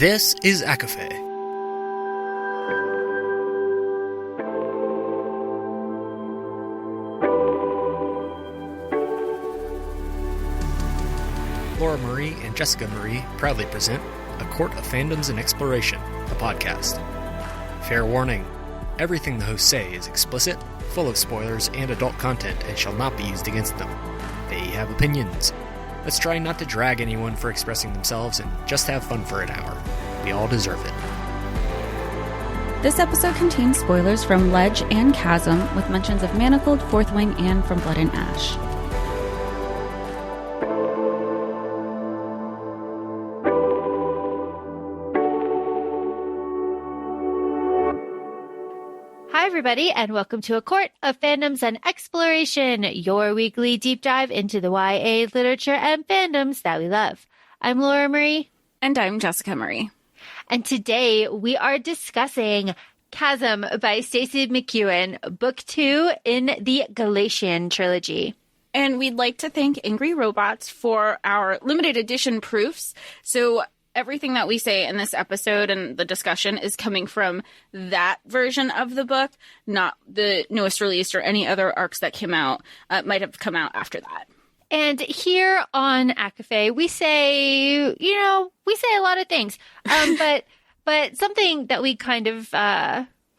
This is ACOFAE. Laura Marie and Jessica Marie proudly present A Court of Fandoms and Exploration, a podcast. Fair warning, everything the hosts say is explicit, full of spoilers and adult content, and shall not be used against them. They have opinions. Let's try not to drag anyone for expressing themselves and just have fun for an hour. We all deserve it. This episode contains spoilers from Ledge and Chasm, with mentions of Manacled, Fourth Wing, and From Blood and Ash. Hi, everybody, and welcome to A Court of Fandoms and Exploration, your weekly deep dive into the YA literature and fandoms that we love. I'm Laura Marie. And I'm Jessica Marie. And today we are discussing Chasm by Stacey McEwen, Book 2 in the Galatian trilogy. And we'd like to thank Angry Robots for our limited edition proofs. So everything that we say in this episode and the discussion is coming from that version of the book, not the newest release or any other arcs that came out, might have come out after that. And here on ACOFAE, we say a lot of things. But something that we kind of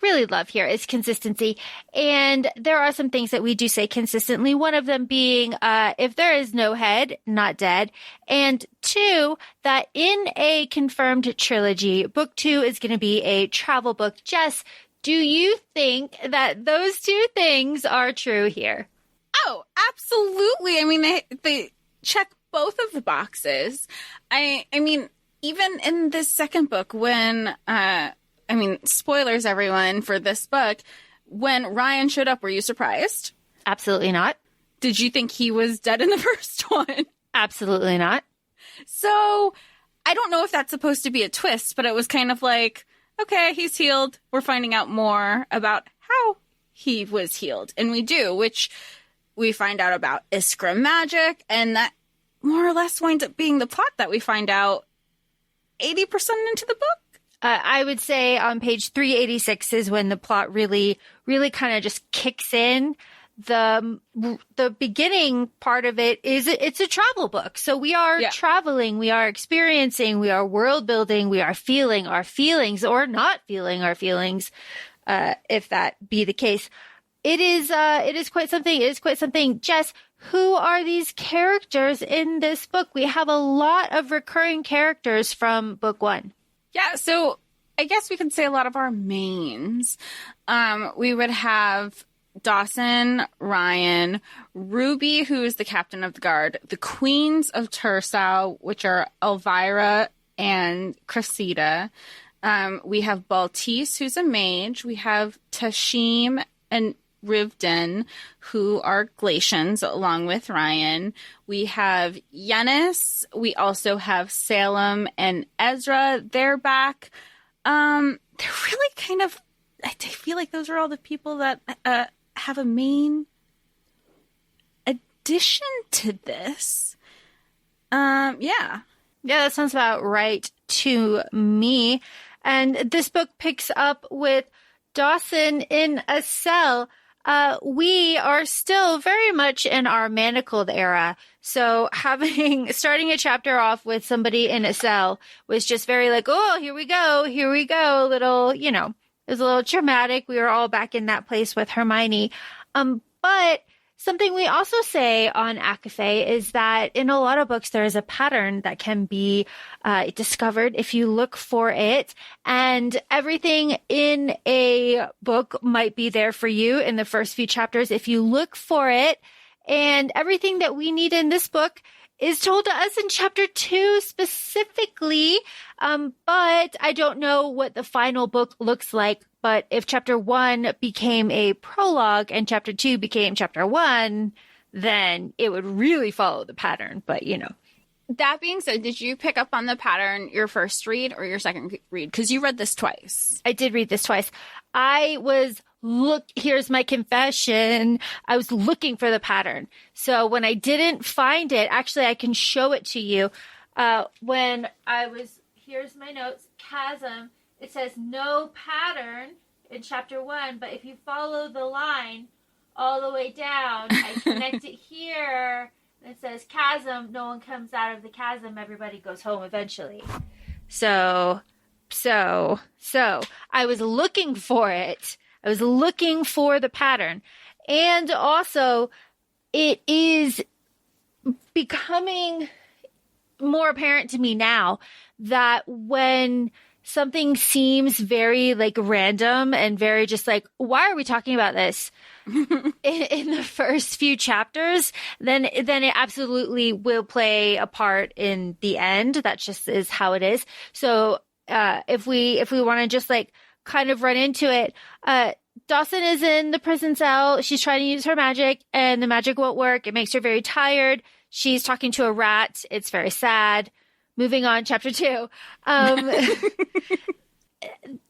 really love here is consistency. And there are some things that we do say consistently. One of them being, if there is no head, not dead. And two, that in a confirmed trilogy, book 2 is going to be a travel book. Jess, do you think that those two things are true here? Oh, absolutely. I mean, they check both of the boxes. I mean, even in this second book, when, spoilers, everyone, for this book, when Ryan showed up, were you surprised? Absolutely not. Did you think he was dead in the first one? Absolutely not. So I don't know if that's supposed to be a twist, but it was kind of like, okay, he's healed. We're finding out more about how he was healed. And we do, which we find out about Iskra magic, and that more or less winds up being the plot that we find out 80% into the book. I would say on page 386 is when the plot really, really kind of just kicks in. The beginning part of it is it's a travel book. So we are traveling, we are experiencing, we are world building, we are feeling our feelings or not feeling our feelings, if that be the case. It is quite something. It is quite something. Jess, who are these characters in this book? We have a lot of recurring characters from book 1. Yeah, so I guess we could say a lot of our mains. We would have Dawsyn, Ryan, Ruby, who is the captain of the guard, the queens of Tursau, which are Elvira and Cressida. We have Baltise, who's a mage. We have Tashim and Rivden, who are Glacians, along with Ryan. We have Yennis. We also have Salem and Ezra. They're back. They're really kind of, I feel like those are all the people that have a main addition to this. Yeah, that sounds about right to me. And this book picks up with Dawsyn in a cell. We are still very much in our Manacled era. So starting a chapter off with somebody in a cell was just very like, oh, here we go. Little, it was a little dramatic. We were all back in that place with Hermione. But something we also say on ACOFAE is that in a lot of books, there is a pattern that can be discovered if you look for it. And everything in a book might be there for you in the first few chapters if you look for it. And everything that we need in this book is told to us in chapter 2 specifically. But I don't know what the final book looks like. But if chapter 1 became a prologue and chapter 2 became chapter 1, then it would really follow the pattern. But, That being said, did you pick up on the pattern your first read or your second read? Because you read this twice. I did read this twice. Here's my confession. I was looking for the pattern. So when I didn't find it, actually, I can show it to you. When I was here's my notes. Chasm. It says no pattern in chapter 1, but if you follow the line all the way down, I connect it here. And it says chasm. No one comes out of the chasm. Everybody goes home eventually. So I was looking for it. I was looking for the pattern. And also, it is becoming more apparent to me now that when something seems very like random and very just like, why are we talking about this in the first few chapters, then it absolutely will play a part in the end. That just is how it is. So if we want to just like kind of run into it, Dawsyn is in the prison cell. She's trying to use her magic and the magic won't work. It makes her very tired. She's talking to a rat. It's very sad. Moving on, chapter 2.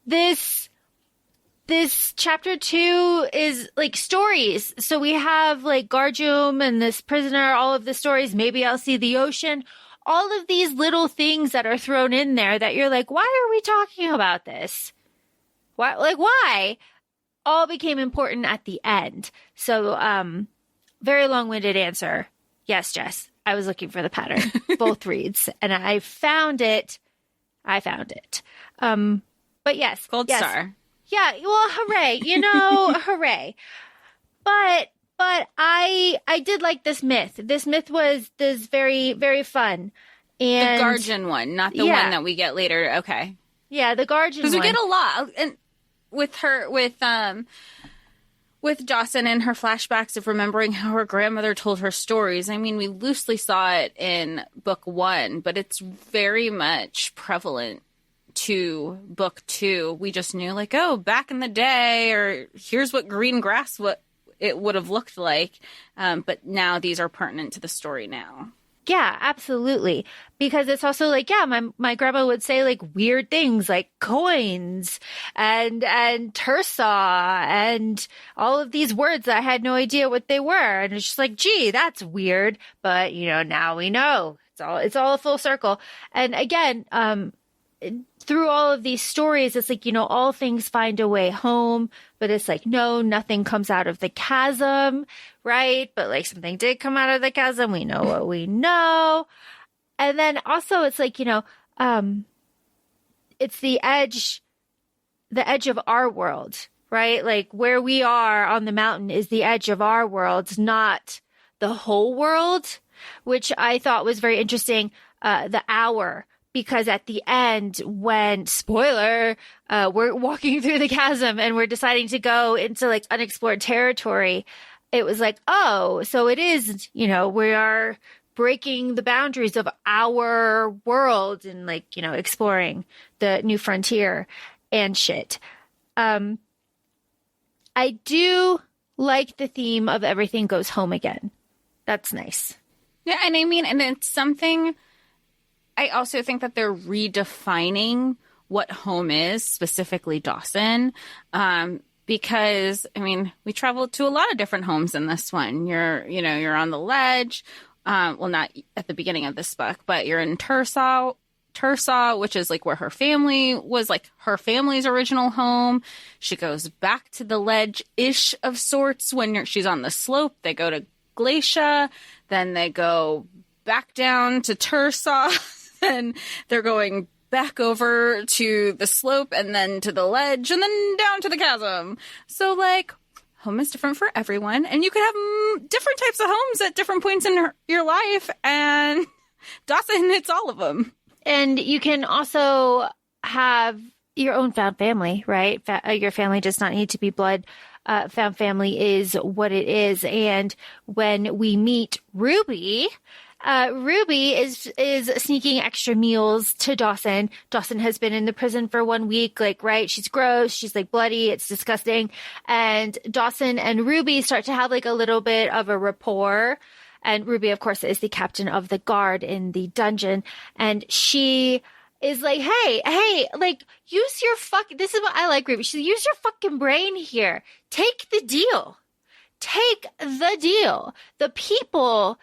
This chapter 2 is like stories. So we have like Garjum and this prisoner, all of the stories. Maybe I'll see the ocean. All of these little things that are thrown in there that you're like, why are we talking about this? Why? All became important at the end. So, very long-winded answer. Yes, Jess. I was looking for the pattern, both reads, and I found it. But yes. Gold star. Yeah. Well, hooray. Hooray. But I did like this myth. This myth was very, very fun. And the Garjun one, not the one that we get later. Okay. Yeah, the Garjun one. Because we get a lot. And with Dawsyn and her flashbacks of remembering how her grandmother told her stories. I mean, we loosely saw it in book 1, but it's very much prevalent to book 2. We just knew like, oh, back in the day, or here's what green grass it would have looked like. But now these are pertinent to the story now. Yeah, absolutely. Because it's also like, yeah, my grandma would say like weird things like coins and tersa and all of these words that I had no idea what they were. And it's just like, gee, that's weird. But, now we know. It's all a full circle. And again, through all of these stories, it's like, all things find a way home, but it's like, no, nothing comes out of the chasm, right? But like something did come out of the chasm. We know what we know. And then also it's like, it's the edge of our world, right? Like where we are on the mountain is the edge of our world, not the whole world, which I thought was very interesting. The hour. Because at the end, when, spoiler, we're walking through the chasm and we're deciding to go into like unexplored territory, it was like, oh, so it is, we are breaking the boundaries of our world and like, exploring the new frontier and shit. I do like the theme of everything goes home again. That's nice. Yeah, and I mean, and it's something... I also think that they're redefining what home is, specifically Dawsyn, because, I mean, we traveled to a lot of different homes in this one. You're on the ledge, well, not at the beginning of this book, but you're in Tersa, which is like where her family was, like her family's original home. She goes back to the ledge-ish of sorts when she's on the slope. They go to Glacia, then they go back down to Tersa. And they're going back over to the slope and then to the ledge and then down to the chasm. So, like, home is different for everyone. And you could have different types of homes at different points in your life. And Dawsyn hits all of them. And you can also have your own found family, right? Your family does not need to be blood. Found family is what it is. And when we meet Ruby... Ruby is sneaking extra meals to Dawsyn. Dawsyn has been in the prison for 1 week, like, right? She's gross. She's like bloody. It's disgusting. And Dawsyn and Ruby start to have like a little bit of a rapport. And Ruby, of course, is the captain of the guard in the dungeon. And she is like, hey, like, use your this is what I like, Ruby. She said, use your fucking brain here. Take the deal. take the deal. The people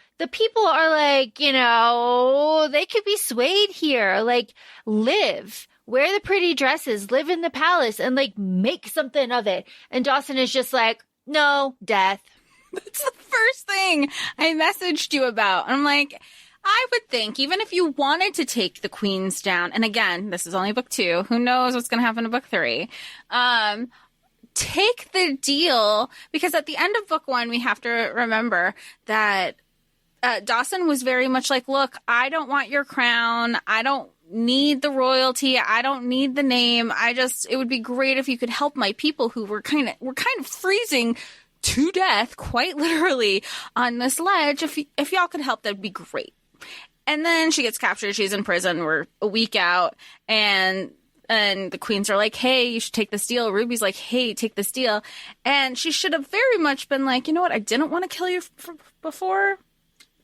are like, they could be swayed here. Like, live, wear the pretty dresses, live in the palace, and like make something of it. And Dawsyn is just like, no, death. That's the first thing I messaged you about. And I'm like, I would think even if you wanted to take the queens down, and again, this is only book 2, who knows what's going to happen in book 3, take the deal, because at the end of book 1, we have to remember that Dawsyn was very much like, look, I don't want your crown. I don't need the royalty. I don't need the name. It would be great if you could help my people who were kind of freezing to death, quite literally, on this ledge. If y'all could help, that'd be great. And then she gets captured. She's in prison. We're a week out, and the queens are like, hey, you should take this deal. Ruby's like, hey, take this deal. And she should have very much been like, you know what? I didn't want to kill you before.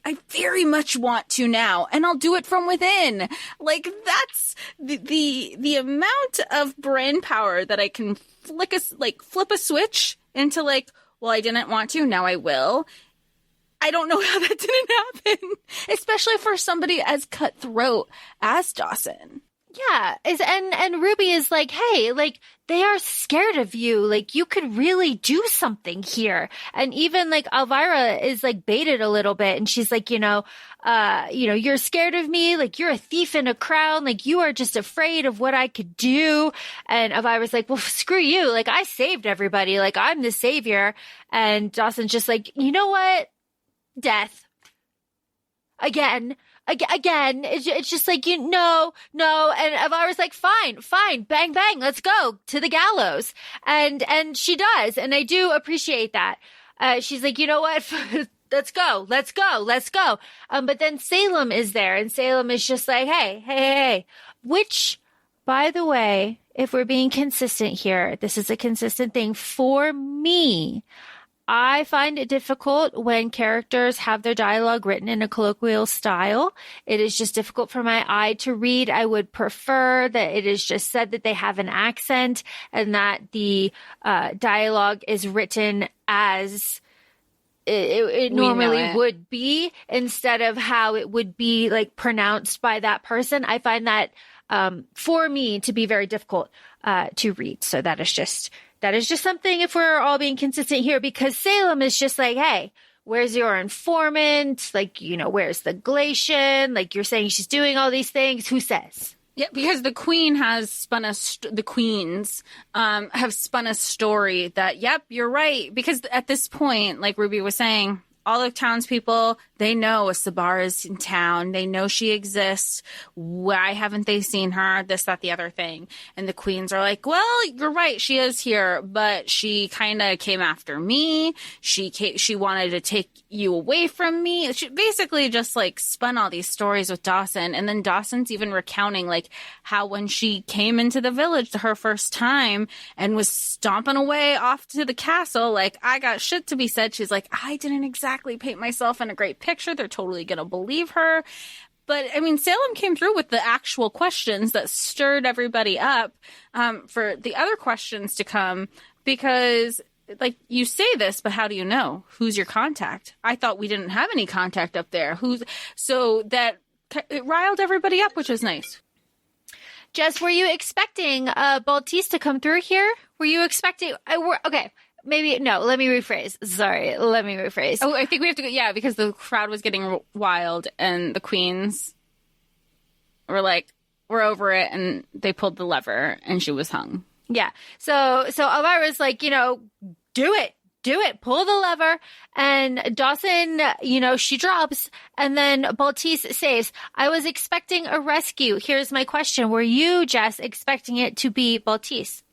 I very much want to now, and I'll do it from within. Like, that's the amount of brain power that I can flip a switch into like, well, I didn't want to, now I will. I don't know how that didn't happen, especially for somebody as cutthroat as Dawsyn. Yeah, and Ruby is like, hey, like, they are scared of you. Like, you could really do something here. And even like Elvira is like baited a little bit, and she's like, you're scared of me. Like, you're a thief in a crown. Like, you are just afraid of what I could do. And Elvira's like, well, screw you. Like, I saved everybody. Like, I'm the savior. And Dawson's just like, you know what? Death. Again, it's just like, no. And Elvira's like, fine, bang, bang, let's go to the gallows. And she does. And I do appreciate that. She's like, you know what? Let's go. But then Salem is there, and Salem is just like, hey. Which, by the way, if we're being consistent here, this is a consistent thing for me. I find it difficult when characters have their dialogue written in a colloquial style. It is just difficult for my eye to read. I would prefer that it is just said that they have an accent and that the dialogue is written as it normally would be, instead of how it would be like pronounced by that person. I find that for me to be very difficult to read. So that is just something, if we're all being consistent here, because Salem is just like, hey, where's your informant? Like, where's the Glacian? Like, you're saying she's doing all these things. Who says? Yeah, because the queen has the queens have spun a story that, yep, you're right. Because at this point, like Ruby was saying, all the townspeople, they know a Sabar is in town. They know she exists. Why haven't they seen her? This, that, the other thing. And the queens are like, well, you're right. She is here, but she kind of came after me. She wanted to take you away from me. She basically just like spun all these stories with Dawsyn. And then Dawson's even recounting like how when she came into the village her first time and was stomping away off to the castle, like, I got shit to be said. She's like, I didn't exactly paint myself in a great picture. They're totally going to believe her. But I mean, Salem came through with the actual questions that stirred everybody up for the other questions to come, because like, you say this, but how do you know? Who's your contact? I thought we didn't have any contact up there. So that it riled everybody up, which is nice. Jess, were you expecting Baltiste to come through here? Were you expecting? Okay. Maybe, no, let me rephrase. Sorry, let me rephrase. Oh, I think we have to go, yeah, because the crowd was getting wild and the queens were like, we're over it, and they pulled the lever and she was hung. Yeah. So Elvira's like, do it, pull the lever. And Dawsyn, she drops, and then Baltiste says, I was expecting a rescue. Here's my question. Were you, Jess, expecting it to be Baltiste?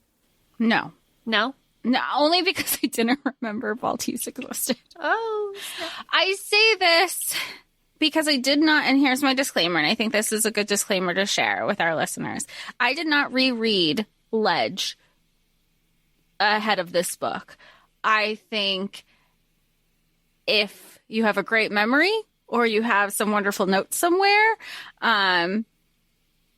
No. No? No, only because I didn't remember Baltiste existed. Oh. I say this because I did not, and here's my disclaimer, and I think this is a good disclaimer to share with our listeners. I did not reread Ledge ahead of this book. I think if you have a great memory or you have some wonderful notes somewhere,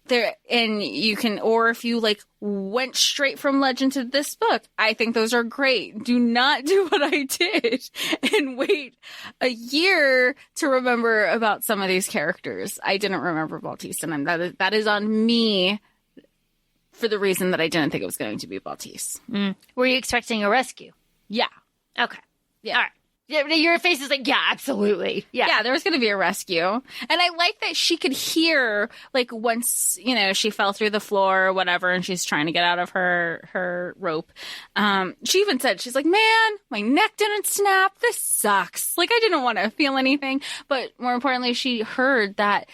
There, and you can, or if you like went straight from legend to this book, I think those are great. Do not do what I did and wait a year to remember about some of these characters. I didn't remember Baltiste, and that is on me for the reason that I didn't think it was going to be Baltiste. Were you expecting a rescue? Yeah. Okay. Yeah. All right. Yeah, your face is like, yeah, absolutely. Yeah. There was going to be a rescue. And I like that she could hear, like, once, she fell through the floor or whatever, and she's trying to get out of her rope. She even said, she's like, man, my neck didn't snap. This sucks. Like, I didn't want to feel anything. But more importantly, she heard that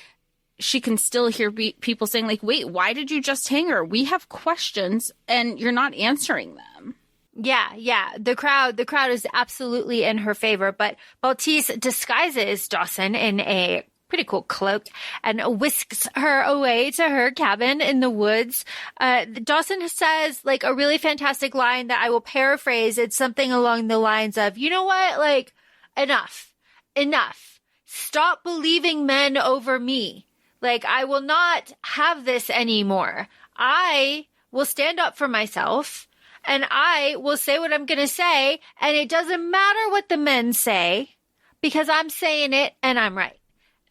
she can still hear people saying, like, wait, why did you just hang her? We have questions, and you're not answering them. Yeah. The crowd is absolutely in her favor, but Baltiste disguises Dawsyn in a pretty cool cloak and whisks her away to her cabin in the woods. Dawsyn says like a really fantastic line that I will paraphrase. It's something along the lines of, you know what? Like, enough. Stop believing men over me. Like, I will not have this anymore. I will stand up for myself. And I will say what I'm going to say, and it doesn't matter what the men say, because I'm saying it and I'm right.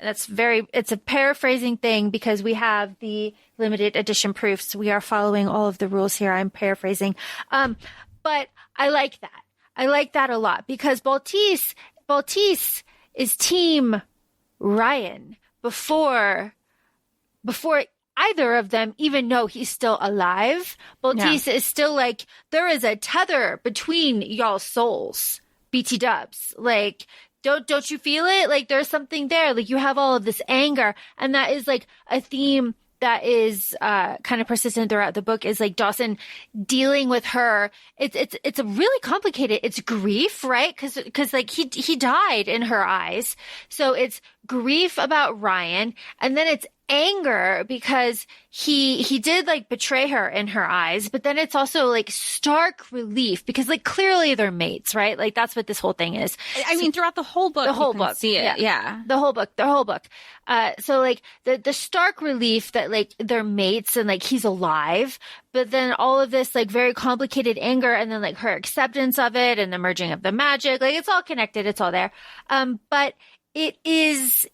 And it's a paraphrasing thing because we have the limited edition proofs. We are following all of the rules here. I'm paraphrasing. But I like that. I like that a lot because Baltiste is team Ryan before either of them even know he's still alive. Baltiste is still like, there is a tether between y'all's souls, BT dubs. Like, don't you feel it? Like, there's something there. Like, you have all of this anger. And that is like a theme that is kind of persistent throughout the book, is like Dawsyn dealing with her. It's a really complicated, it's grief, right? Cause like he died in her eyes. So it's grief about Ryan, and then it's anger because he did like betray her in her eyes, but then it's also like stark relief because like clearly they're mates, right? Like that's what this whole thing is. I mean, throughout the whole book, you can see it. Yeah. The whole book. So like the stark relief that like they're mates and like he's alive, but then all of this like very complicated anger and then like her acceptance of it and the merging of the magic, like it's all connected. It's all there. But it is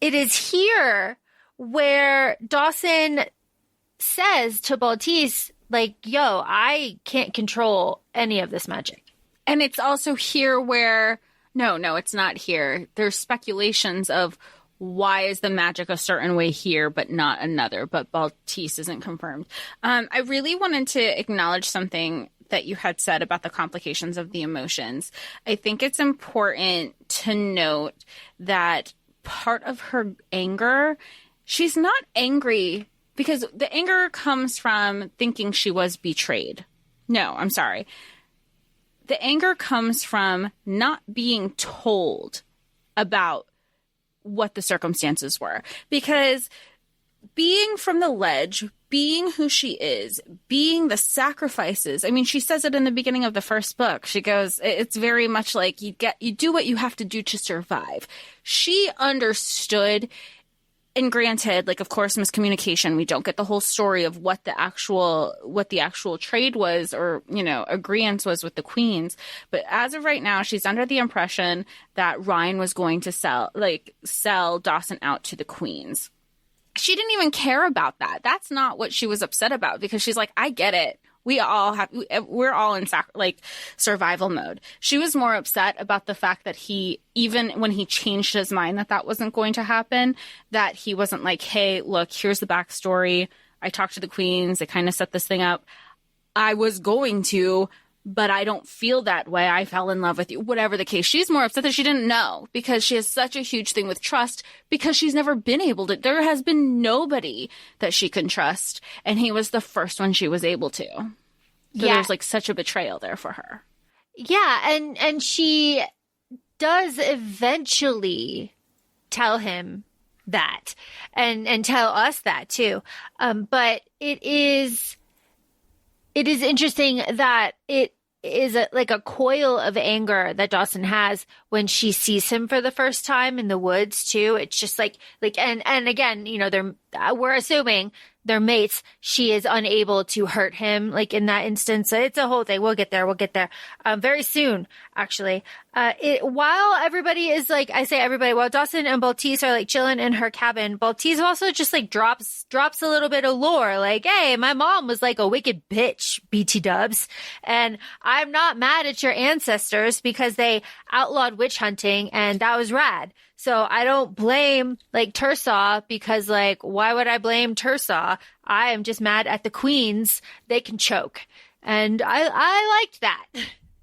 here where Dawsyn says to Baltiste, like, yo, I can't control any of this magic. And it's also here where, no, it's not here. There's speculations of why is the magic a certain way here, but not another. But Baltiste isn't confirmed. I really wanted to acknowledge something that you had said about the complications of the emotions. I think it's important to note that part of her anger, she's not angry because the anger comes from thinking she was betrayed. No, I'm sorry. The anger comes from not being told about what the circumstances were. Because being from the ledge, being who she is, being the sacrifices. I mean, she says it in the beginning of the first book. She goes, it's very much like you do what you have to do to survive. She understood. And granted, like, of course, miscommunication. We don't get the whole story of what the actual trade was or, agreement was with the queens. But as of right now, she's under the impression that Ryan was going to sell Dawsyn out to the queens. She didn't even care about that. That's not what she was upset about because she's like, I get it. We're all in survival mode. She was more upset about the fact that even when he changed his mind that wasn't going to happen, that he wasn't like, hey, look, here's the backstory. I talked to the queens. They kind of set this thing up. I was going to, but I don't feel that way. I fell in love with you. Whatever the case. She's more upset that she didn't know because she has such a huge thing with trust because she's never been able to. There has been nobody that she can trust. And he was the first one she was able to. So there's like such a betrayal there for her. Yeah. And she does eventually tell him that and tell us that too. But it is interesting that it is like a coil of anger that Dawsyn has when she sees him for the first time in the woods too. It's just like, and again, we're assuming their mates, she is unable to hurt him, like in that instance. So it's a whole thing. We'll get there. Very soon, actually. While everybody is like, I say everybody, while Dawsyn and Baltise are like chilling in her cabin, Baltise also just like drops a little bit of lore. Like, hey, my mom was like a wicked bitch, BT dubs. And I'm not mad at your ancestors because they outlawed witch hunting and that was rad. So I don't blame like Tersaw because like, why would I blame Tersaw? I am just mad at the queens. They can choke. And I liked that.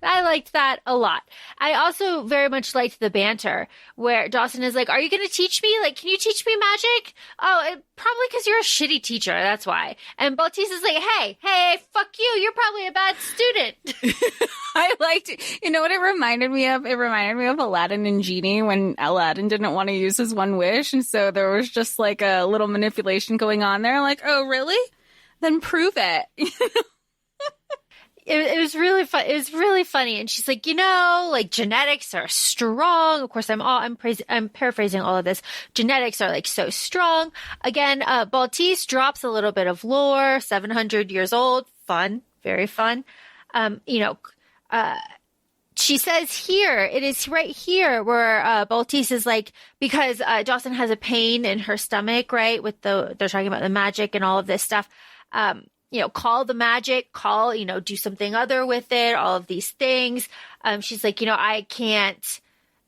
I liked that a lot. I also very much liked the banter where Dawsyn is like, are you going to teach me? Like, can you teach me magic? Oh, probably because you're a shitty teacher. That's why. And Baltise is like, hey, fuck you. You're probably a bad student. I liked, you know what it reminded me of? It reminded me of Aladdin and Genie when Aladdin didn't want to use his one wish. And so there was just like a little manipulation going on there. Like, oh, really? Then prove it. It was really fun. It was really funny. And she's like, like genetics are strong. Of course, I'm paraphrasing all of this. Genetics are like so strong. Again, Baltise drops a little bit of lore, 700 years old. Fun. Very fun. She says here, it is right here where Baltise is like, because Dawsyn has a pain in her stomach, right? They're talking about the magic and all of this stuff. Call the magic, do something other with it, all of these things. She's like, I can't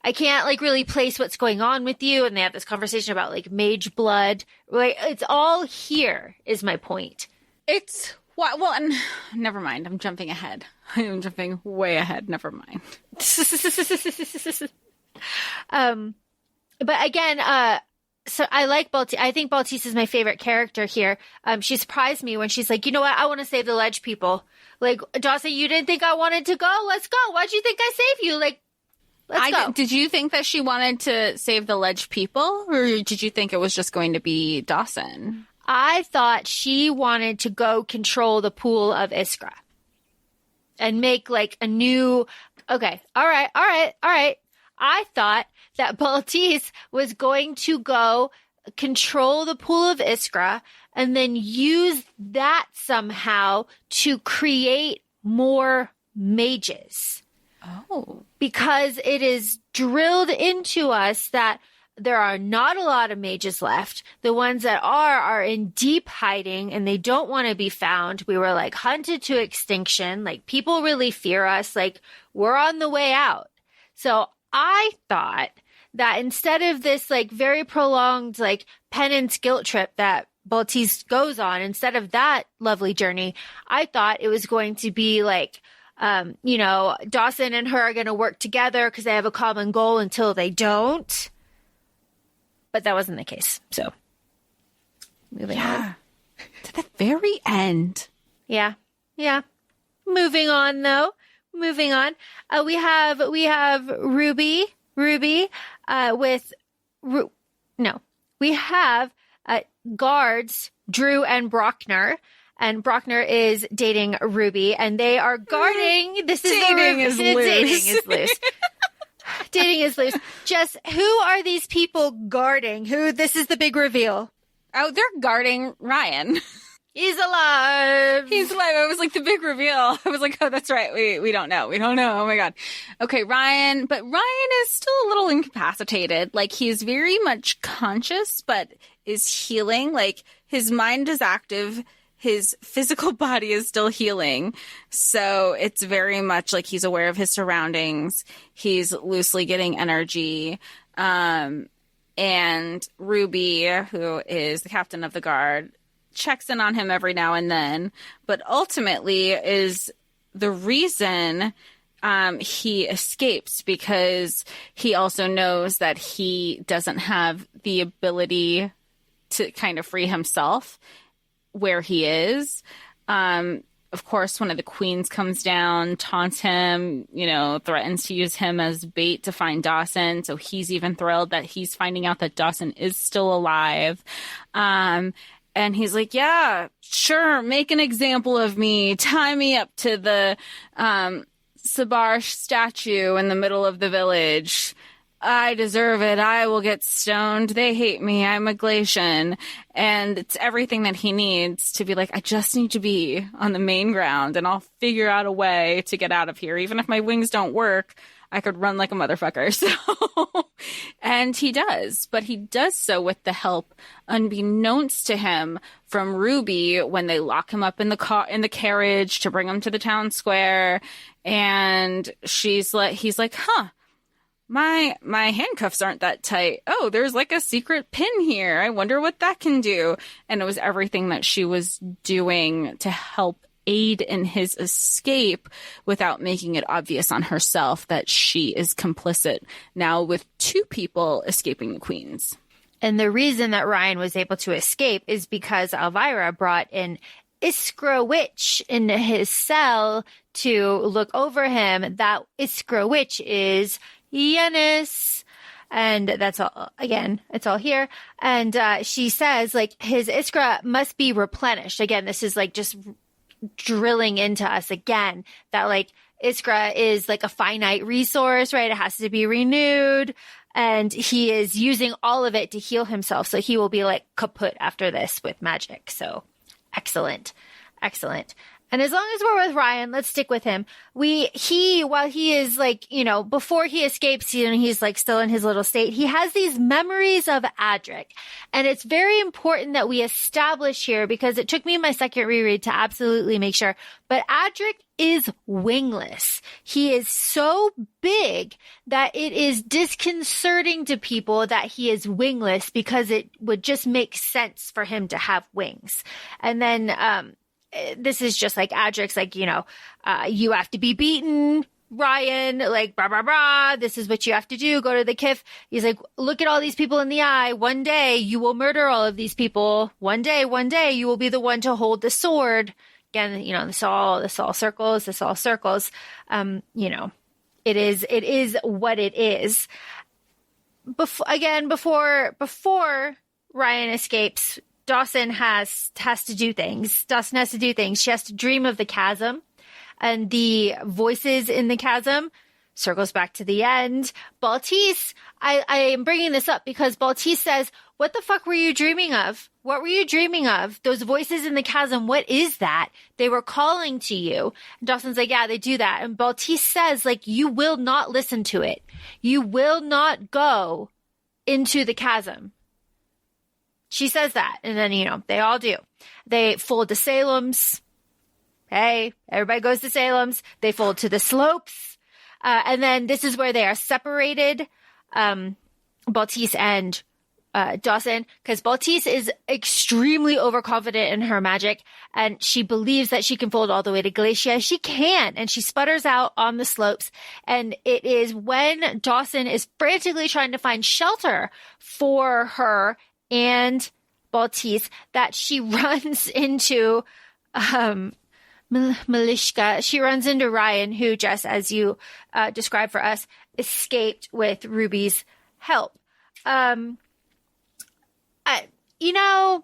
like really place what's going on with you. And they have this conversation about like mage blood. Like, it's all here is my point. Well, and never mind. I'm jumping ahead. I'm jumping way ahead. Never mind. But again, so I like Baltise. I think Baltise is my favorite character here. She surprised me when she's like, you know what? I want to save the ledge people. Like, Dawsyn, you didn't think I wanted to go? Let's go. Why'd you think I saved you? Like, let's go. Did you think that she wanted to save the ledge people? Or did you think it was just going to be Dawsyn? I thought she wanted to go control the pool of Iskra. And make like a new, okay. All right. I thought that Baltise was going to go control the pool of Iskra and then use that somehow to create more mages. Oh. Because it is drilled into us that there are not a lot of mages left. The ones that are in deep hiding and they don't want to be found. We were like hunted to extinction. Like people really fear us. Like we're on the way out. So I thought that instead of this like very prolonged like penance guilt trip that Baltise goes on, instead of that lovely journey, I thought it was going to be like, Dawsyn and her are going to work together because they have a common goal until they don't. But that wasn't the case. So moving on. To the very end. Yeah. Moving on though. We have Ruby with we have guards Drew and Brockner. And Brockner is dating Ruby, and they are guarding. Dating is loose. Dating is loose. Jess, who are these people guarding? This is the big reveal. Oh, they're guarding Ryan. He's alive. It was like the big reveal. I was like, oh, that's right. We don't know. Oh my God. Okay, Ryan. But Ryan is still a little incapacitated. Like he's very much conscious, but is healing. Like his mind is active. His physical body is still healing. So it's very much like he's aware of his surroundings. He's loosely getting energy. And Ruby, who is the captain of the guard, checks in on him every now and then, but ultimately is the reason he escapes because he also knows that he doesn't have the ability to kind of free himself where he is. Of course, one of the queens comes down, taunts him, threatens to use him as bait to find Dawsyn. So he's even thrilled that he's finding out that Dawsyn is still alive. And he's like, yeah, sure, make an example of me. Tie me up to the Sabar statue in the middle of the village. I deserve it. I will get stoned. They hate me. I'm a Glacian. And it's everything that he needs to be like, I just need to be on the main ground and I'll figure out a way to get out of here. Even if my wings don't work, I could run like a motherfucker. So, and he does, but he does so with the help, unbeknownst to him, from Ruby when they lock him up in the carriage to bring him to the town square. And he's like, huh. My handcuffs aren't that tight. Oh, there's like a secret pin here. I wonder what that can do. And it was everything that she was doing to help aid in his escape without making it obvious on herself that she is complicit now with two people escaping the queens. And the reason that Ryan was able to escape is because Elvira brought an Iskra witch into his cell to look over him. That Iskra witch is Yennis. And that's all, again, it's all here. And she says, like, his Iskra must be replenished. Again, this is like just drilling into us again that like Iskra is like a finite resource, right? It has to be renewed. And he is using all of it to heal himself. So he will be like kaput after this with magic. So excellent. Excellent. And as long as we're with Ryan, let's stick with him. While he is like, you know, before he escapes, you know, he's like still in his little state. He has these memories of Adric. And it's very important that we establish here because it took me my second reread to absolutely make sure. But Adric is wingless. He is so big that it is disconcerting to people that he is wingless because it would just make sense for him to have wings. And then, this is just like Adric's like, you know, you have to be beaten, Ryan, like, blah, blah, blah. This is what you have to do. Go to the Kif. He's like, look at all these people in the eye. One day you will murder all of these people. One day you will be the one to hold the sword. Again, you know, this all circles. You know, it is what it is. Before Ryan escapes, Dawsyn has to do things. Dawsyn has to do things. She has to dream of the chasm and the voices in the chasm. Circles back to the end. Baltise, I am bringing this up because Baltise says, what the fuck were you dreaming of? What were you dreaming of? Those voices in the chasm, what is that? They were calling to you. And Dawson's like, yeah, they do that. And Baltise says, like, you will not listen to it. You will not go into the chasm. She says that, and then, you know, they all do. They fold to Salem's. Hey, everybody goes to Salem's. They fold to the slopes. And then this is where they are separated, Baltise and Dawsyn, because Baltise is extremely overconfident in her magic, and she believes that she can fold all the way to Glacia. She can, and she sputters out on the slopes. And it is when Dawsyn is frantically trying to find shelter for her and Baltise that she runs into Malishka. She runs into Ryan, who, just as you described for us, escaped with Ruby's help. You know,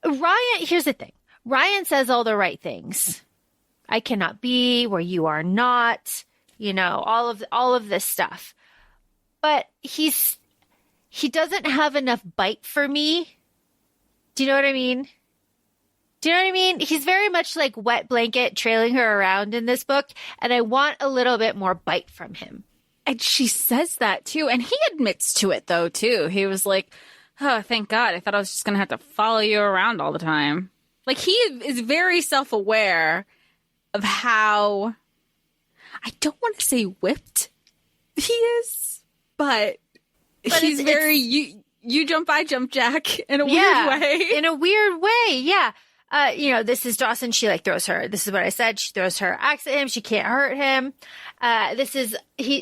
Ryan, here's the thing. Ryan says all the right things. I cannot be where you are not, you know, all of this stuff. But he doesn't have enough bite for me. Do you know what I mean? He's very much like wet blanket trailing her around in this book, and I want a little bit more bite from him. And she says that too, and he admits to it though too. He was like, oh, thank God. I thought I was just going to have to follow you around all the time. Like, he is very self-aware of how, I don't want to say whipped he is, but he's very you jump, I jump, Jack in a weird way. In a weird way, yeah. You know, this is Dawsyn. She like throws her. This is what I said. She throws her axe at him. She can't hurt him.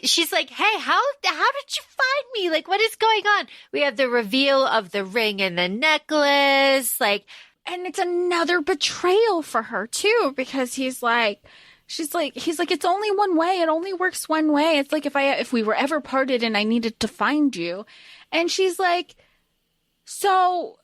She's like, hey, how did you find me? Like, what is going on? We have the reveal of the ring and the necklace. Like, and it's another betrayal for her too, because he's like, it's only one way. It only works one way. It's like if we were ever parted and I needed to find you. And she's like, so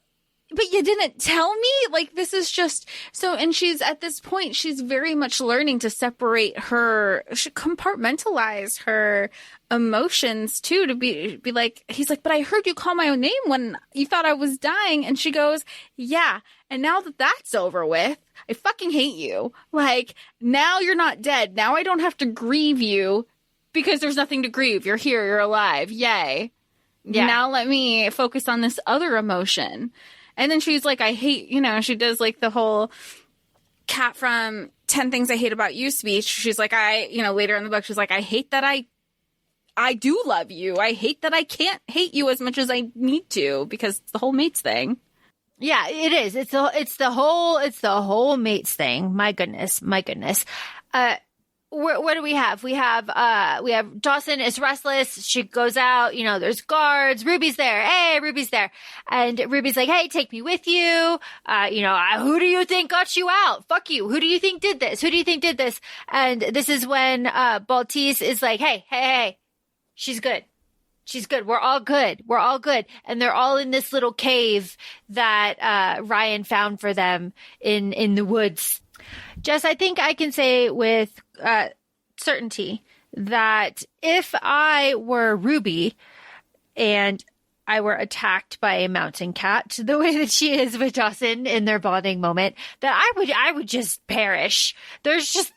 but you didn't tell me? Like, this is just so, and she's at this point, she's very much learning to separate compartmentalize her emotions too, to be like, he's like, but I heard you call my own name when you thought I was dying. And she goes, yeah. And now that that's over with, I fucking hate you. Like, now you're not dead. Now I don't have to grieve you because there's nothing to grieve. You're here. You're alive. Yay. Yeah. Now let me focus on this other emotion. And then she's like, I hate, she does like the whole Cat from 10 Things I Hate About You speech. She's like, later in the book, she's like, I hate that I do love you. I hate that I can't hate you as much as I need to because it's the whole mates thing. Yeah, it is. It's the whole mates thing. My goodness. What do we have? We have Dawsyn is restless. She goes out, there's guards. Ruby's there. Hey, Ruby's there. And Ruby's like, hey, take me with you. Who do you think got you out? Fuck you. Who do you think did this? And this is when, Baltise is like, hey, she's good. We're all good. And they're all in this little cave that, Ryan found for them in the woods. Jess, I think I can say with certainty that if I were Ruby and I were attacked by a mountain cat, the way that she is with Dawsyn in their bonding moment, that I would just perish. There's just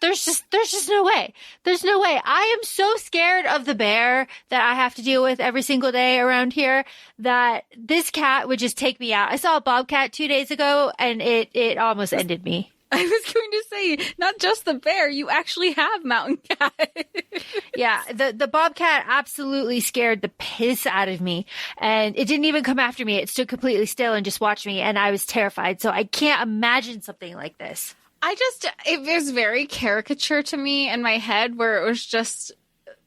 no way. There's no way. I am so scared of the bear that I have to deal with every single day around here that this cat would just take me out. I saw a bobcat 2 days ago and it almost ended me. I was going to say, not just the bear, you actually have mountain cat. Yeah, the bobcat absolutely scared the piss out of me. And it didn't even come after me. It stood completely still and just watched me. And I was terrified. So I can't imagine something like this. It was very caricature to me in my head where it was just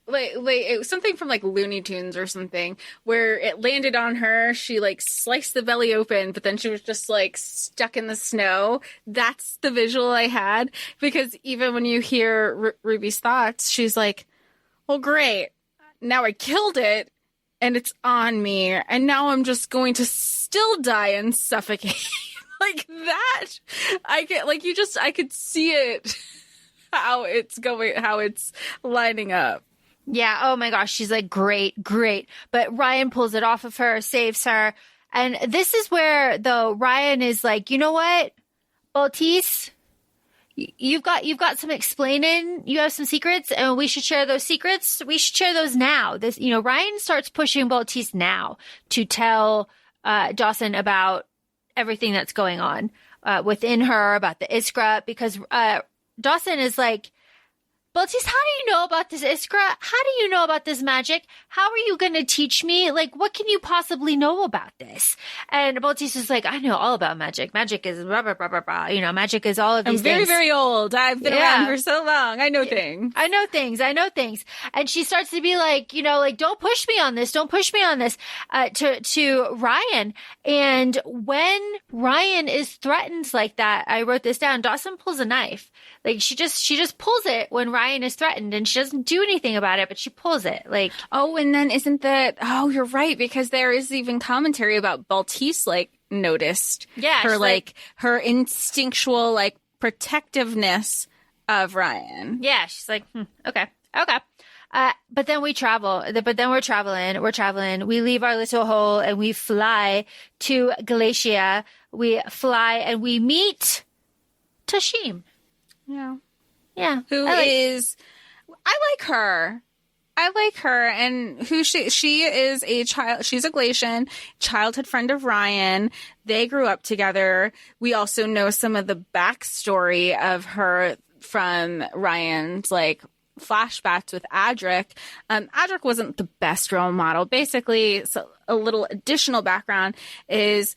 like it was something from like Looney Tunes or something where it landed on her. She like sliced the belly open, but then she was just like stuck in the snow. That's the visual I had, because even when you hear Ruby's thoughts, she's like, well, great. Now I killed it and it's on me. And now I'm just going to still die and suffocate. Like that. I could see it, how it's going, how it's lining up. Yeah. Oh my gosh. She's like, great. But Ryan pulls it off of her, saves her. And this is where though Ryan is like, you know what, Baltise, you've got some explaining. You have some secrets and we should share those secrets. We should share those now. Ryan starts pushing Baltise now to tell, Dawsyn about everything that's going on, within her, about the Iskra, because, Dawsyn is like, Baltise, how do you know about this Iskra? How do you know about this magic? How are you going to teach me? Like, what can you possibly know about this? And Baltise is like, I know all about magic. Magic is blah, blah, blah, blah, blah. Magic is all of these things. I'm very, very old. I've been around for so long. I know things. I know things. And she starts to be like, don't push me on this. Don't push me on this, to Ryan. And when Ryan is threatened like that, I wrote this down, Dawsyn pulls a knife. Like she just pulls it when Ryan is threatened, and she doesn't do anything about it, but she pulls it. Like, oh, and then you're right, because there is even commentary about Baltise like noticed her instinctual like protectiveness of Ryan. Yeah, she's like, okay. But then we travel. But then we're traveling. We leave our little hole and we fly to Galatia. We fly and we meet Tashim. Yeah. I like her, and who she is a child. She's a Galatian, childhood friend of Ryan. They grew up together. We also know some of the backstory of her from Ryan's like flashbacks with Adric. Adric wasn't the best role model. Basically, so a little additional background is,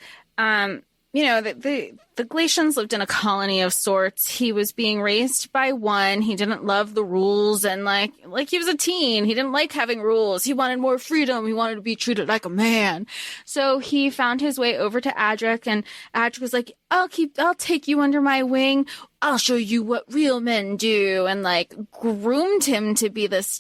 the Galatians lived in a colony of sorts. He was being raised by one. He didn't love the rules, and like he was a teen. He didn't like having rules. He wanted more freedom. He wanted to be treated like a man. So he found his way over to Adric, and Adric was like, I'll take you under my wing. I'll show you what real men do, and like groomed him to be this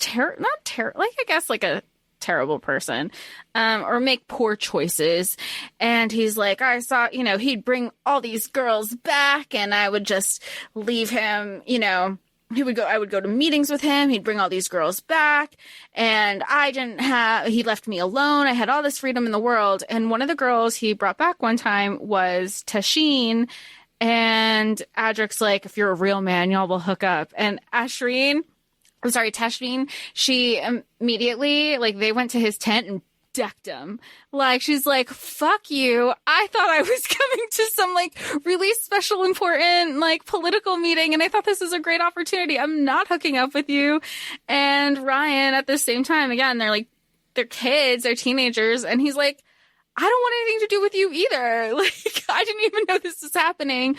like a terrible person, or make poor choices. And he's like, I saw, he'd bring all these girls back and I would just leave him, I would go to meetings with him. He'd bring all these girls back and he left me alone. I had all this freedom in the world. And one of the girls he brought back one time was Tasheen. And Adric's like, if you're a real man, y'all will hook up. And Tasheen, she immediately, like, they went to his tent and decked him. Like, she's like, fuck you. I thought I was coming to some, like, really special, important, like, political meeting, and I thought this was a great opportunity. I'm not hooking up with you. And Ryan, at the same time, again, they're kids, they're teenagers, and he's like, I don't want anything to do with you either. Like, I didn't even know this was happening.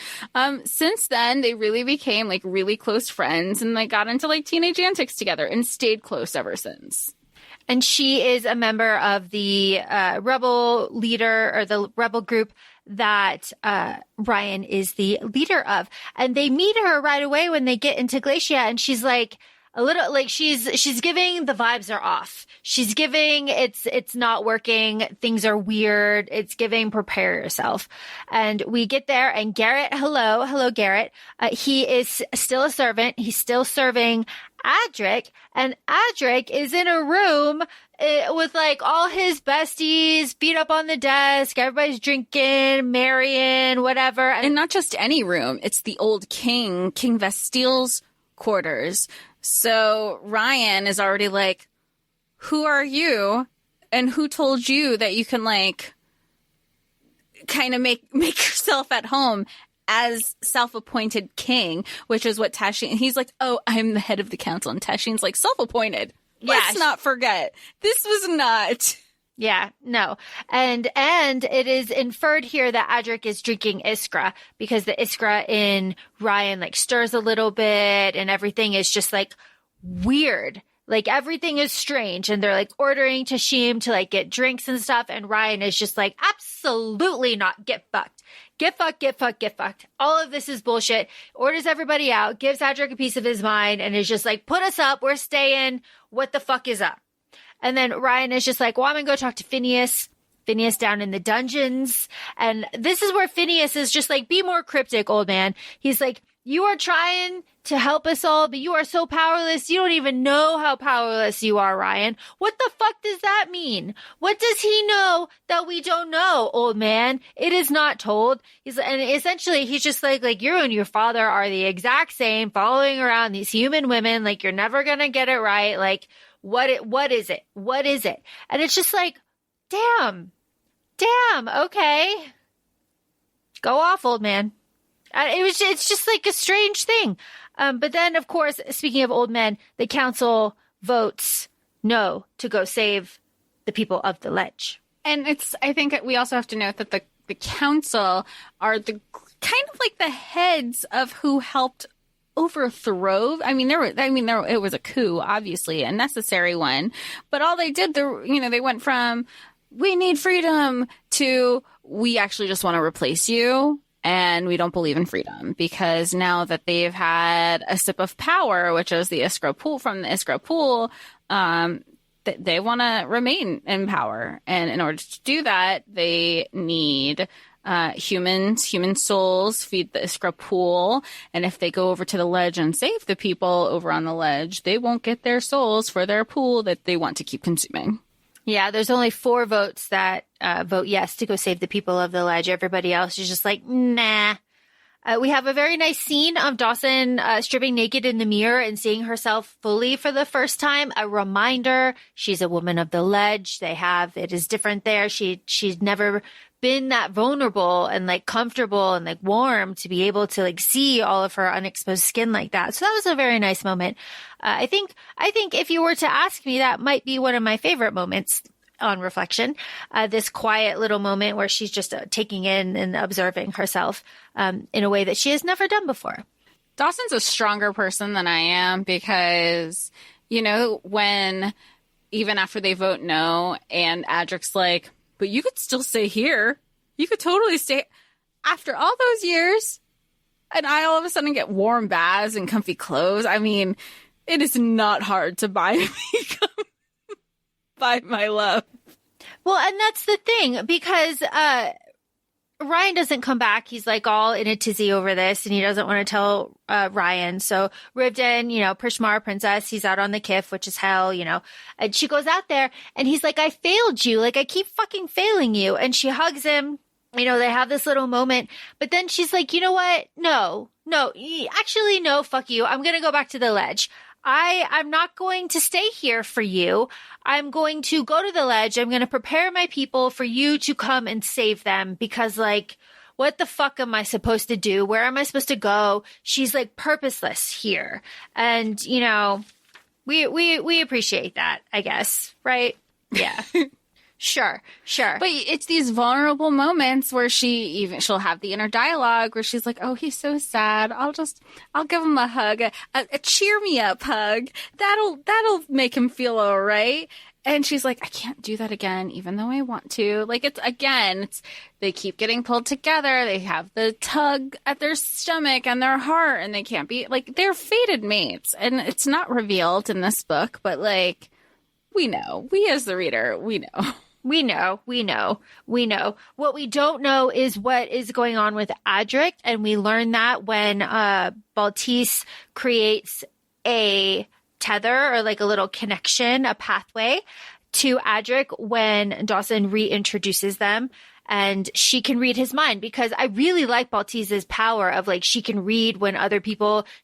Since then, they really became, like, really close friends, and they got into, like, teenage antics together and stayed close ever since. And she is a member of the rebel leader, or the rebel group that Ryan is the leader of. And they meet her right away when they get into Glacia, and she's like, a little, like, she's giving the vibes are off. She's giving it's not working. Things are weird. It's giving prepare yourself. And we get there, and Garrett, hello Garrett. He is still a servant. He's still serving Adric, and Adric is in a room with, like, all his besties, feet up on the desk. Everybody's drinking, marrying, whatever. And not just any room. It's the old King Vestile's quarters. So Ryan is already like, who are you? And who told you that you can, like, kind of make yourself at home as self-appointed king, which is what Tasheen, he's like, oh, I'm the head of the council. And Tasheen's like, self-appointed. Let's not forget. This was not. Yeah, no. And it is inferred here that Adric is drinking Iskra, because the Iskra in Ryan, like, stirs a little bit, and everything is just, like, weird. Like, everything is strange, and they're, like, ordering Tasheen to, like, get drinks and stuff, and Ryan is just like, absolutely not. Get fucked. Get fucked, get fucked, get fucked. All of this is bullshit. Orders everybody out, gives Adric a piece of his mind, and is just like, put us up. We're staying. What the fuck is up? And then Ryan is just like, well, I'm going to go talk to Phineas down in the dungeons. And this is where Phineas is just like, be more cryptic, old man. He's like, you are trying to help us all, but you are so powerless. You don't even know how powerless you are, Ryan. What the fuck does that mean? What does he know that we don't know, old man? It is not told. And essentially, he's just like, you and your father are the exact same, following around these human women. Like, you're never going to get it right. Like, what is it? What is it? And it's just like, damn, okay. Go off, old man. It's just like a strange thing. But then, of course, speaking of old men, the council votes no to go save the people of the ledge. And I think we also have to note that the council are the kind of like the heads of who helped overthrow. It was a coup, obviously, a necessary one. But all they did, they went from, we need freedom, to, we actually just want to replace you. And we don't believe in freedom, because now that they've had a sip of power, which is the Iskra pool, from the Iskra pool, they want to remain in power. And in order to do that, they need human souls, feed the Iskra pool. And if they go over to the ledge and save the people over on the ledge, they won't get their souls for their pool that they want to keep consuming. Yeah, there's only 4 votes that vote yes to go save the people of the ledge. Everybody else is just like, nah. We have a very nice scene of Dawsyn stripping naked in the mirror and seeing herself fully for the first time. A reminder, she's a woman of the ledge. It is different there. She's never been that vulnerable and, like, comfortable and, like, warm to be able to, like, see all of her unexposed skin like that. So that was a very nice moment. I think if you were to ask me, that might be one of my favorite moments on reflection. This quiet little moment where she's just taking in and observing herself in a way that she has never done before. Dawsyn's a stronger person than I am, because, when even after they vote no and Adric's like, but you could still stay here. You could totally stay. After all those years, and I all of a sudden get warm baths and comfy clothes. I mean, it is not hard to buy me by my love. Well, and that's the thing, because Ryan doesn't come back. He's like all in a tizzy over this, and he doesn't want to tell Ryan. So Rivden, Prishmar, princess, he's out on the Kif, which is hell, and she goes out there and he's like, I failed you. Like, I keep fucking failing you. And she hugs him. They have this little moment, but then she's like, you know what? No, actually, no, fuck you. I'm going to go back to the ledge. I'm not going to stay here for you. I'm going to go to the ledge. I'm going to prepare my people for you to come and save them, because like, what the fuck am I supposed to do? Where am I supposed to go? She's like purposeless here. And, we appreciate that, I guess. Right? Yeah. Sure. But it's these vulnerable moments where she'll have the inner dialogue where she's like, oh, he's so sad. I'll give him a hug, a cheer me up hug. That'll make him feel all right. And she's like, I can't do that again, even though I want to. Like, they keep getting pulled together. They have the tug at their stomach and their heart, and they can't be like, they're fated mates. And it's not revealed in this book, but like, we know. We as the reader, we know. We know. What we don't know is what is going on with Adric, and we learn that when Baltise creates a tether, or like a little connection, a pathway to Adric when Dawsyn reintroduces them, and she can read his mind, because I really like Baltise's power of like, she can read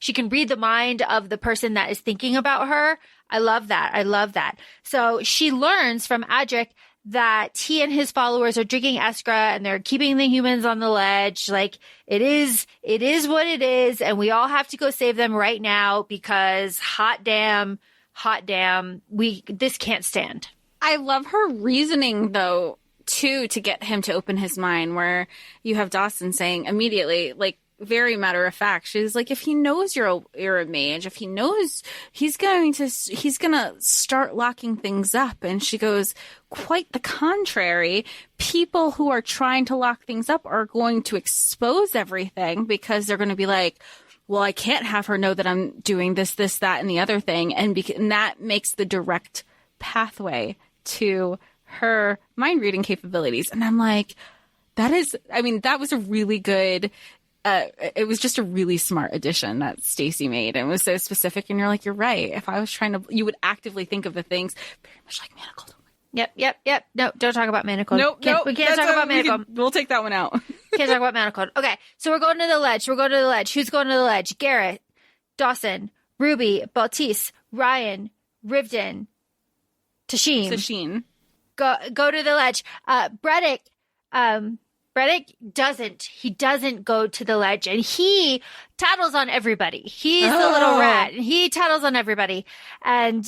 she can read the mind of the person that is thinking about her. I love that. So she learns from Adric that he and his followers are drinking Eskra, and they're keeping the humans on the ledge. Like, it is what it is, and we all have to go save them right now, because hot damn, this can't stand. I love her reasoning though, too, to get him to open his mind, where you have Dawsyn saying immediately, like, very matter of fact, she's like, if he knows you're a mage, if he knows, he's gonna start locking things up. And she goes, quite the contrary. People who are trying to lock things up are going to expose everything, because they're going to be like, well, I can't have her know that I'm doing this, that, and the other thing. And that makes the direct pathway to her mind reading capabilities. And I'm like, that was a really good, it was just a really smart addition that Stacey made, and it was so specific. And you're like, you're right. If I was you would actively think of the things very much like Manacled. Yep. No, don't talk about Manacled. Nope. We can't talk about Manacled. We'll take that one out. Can't talk about Manacled. Okay, so we're going to the ledge. Who's going to the ledge? Garrett, Dawsyn, Ruby, Baltise, Ryan, Rivden, Tasheen. Go to the ledge. Breddick doesn't go to the ledge, and he tattles on everybody. He's the little rat, and he tattles on everybody. And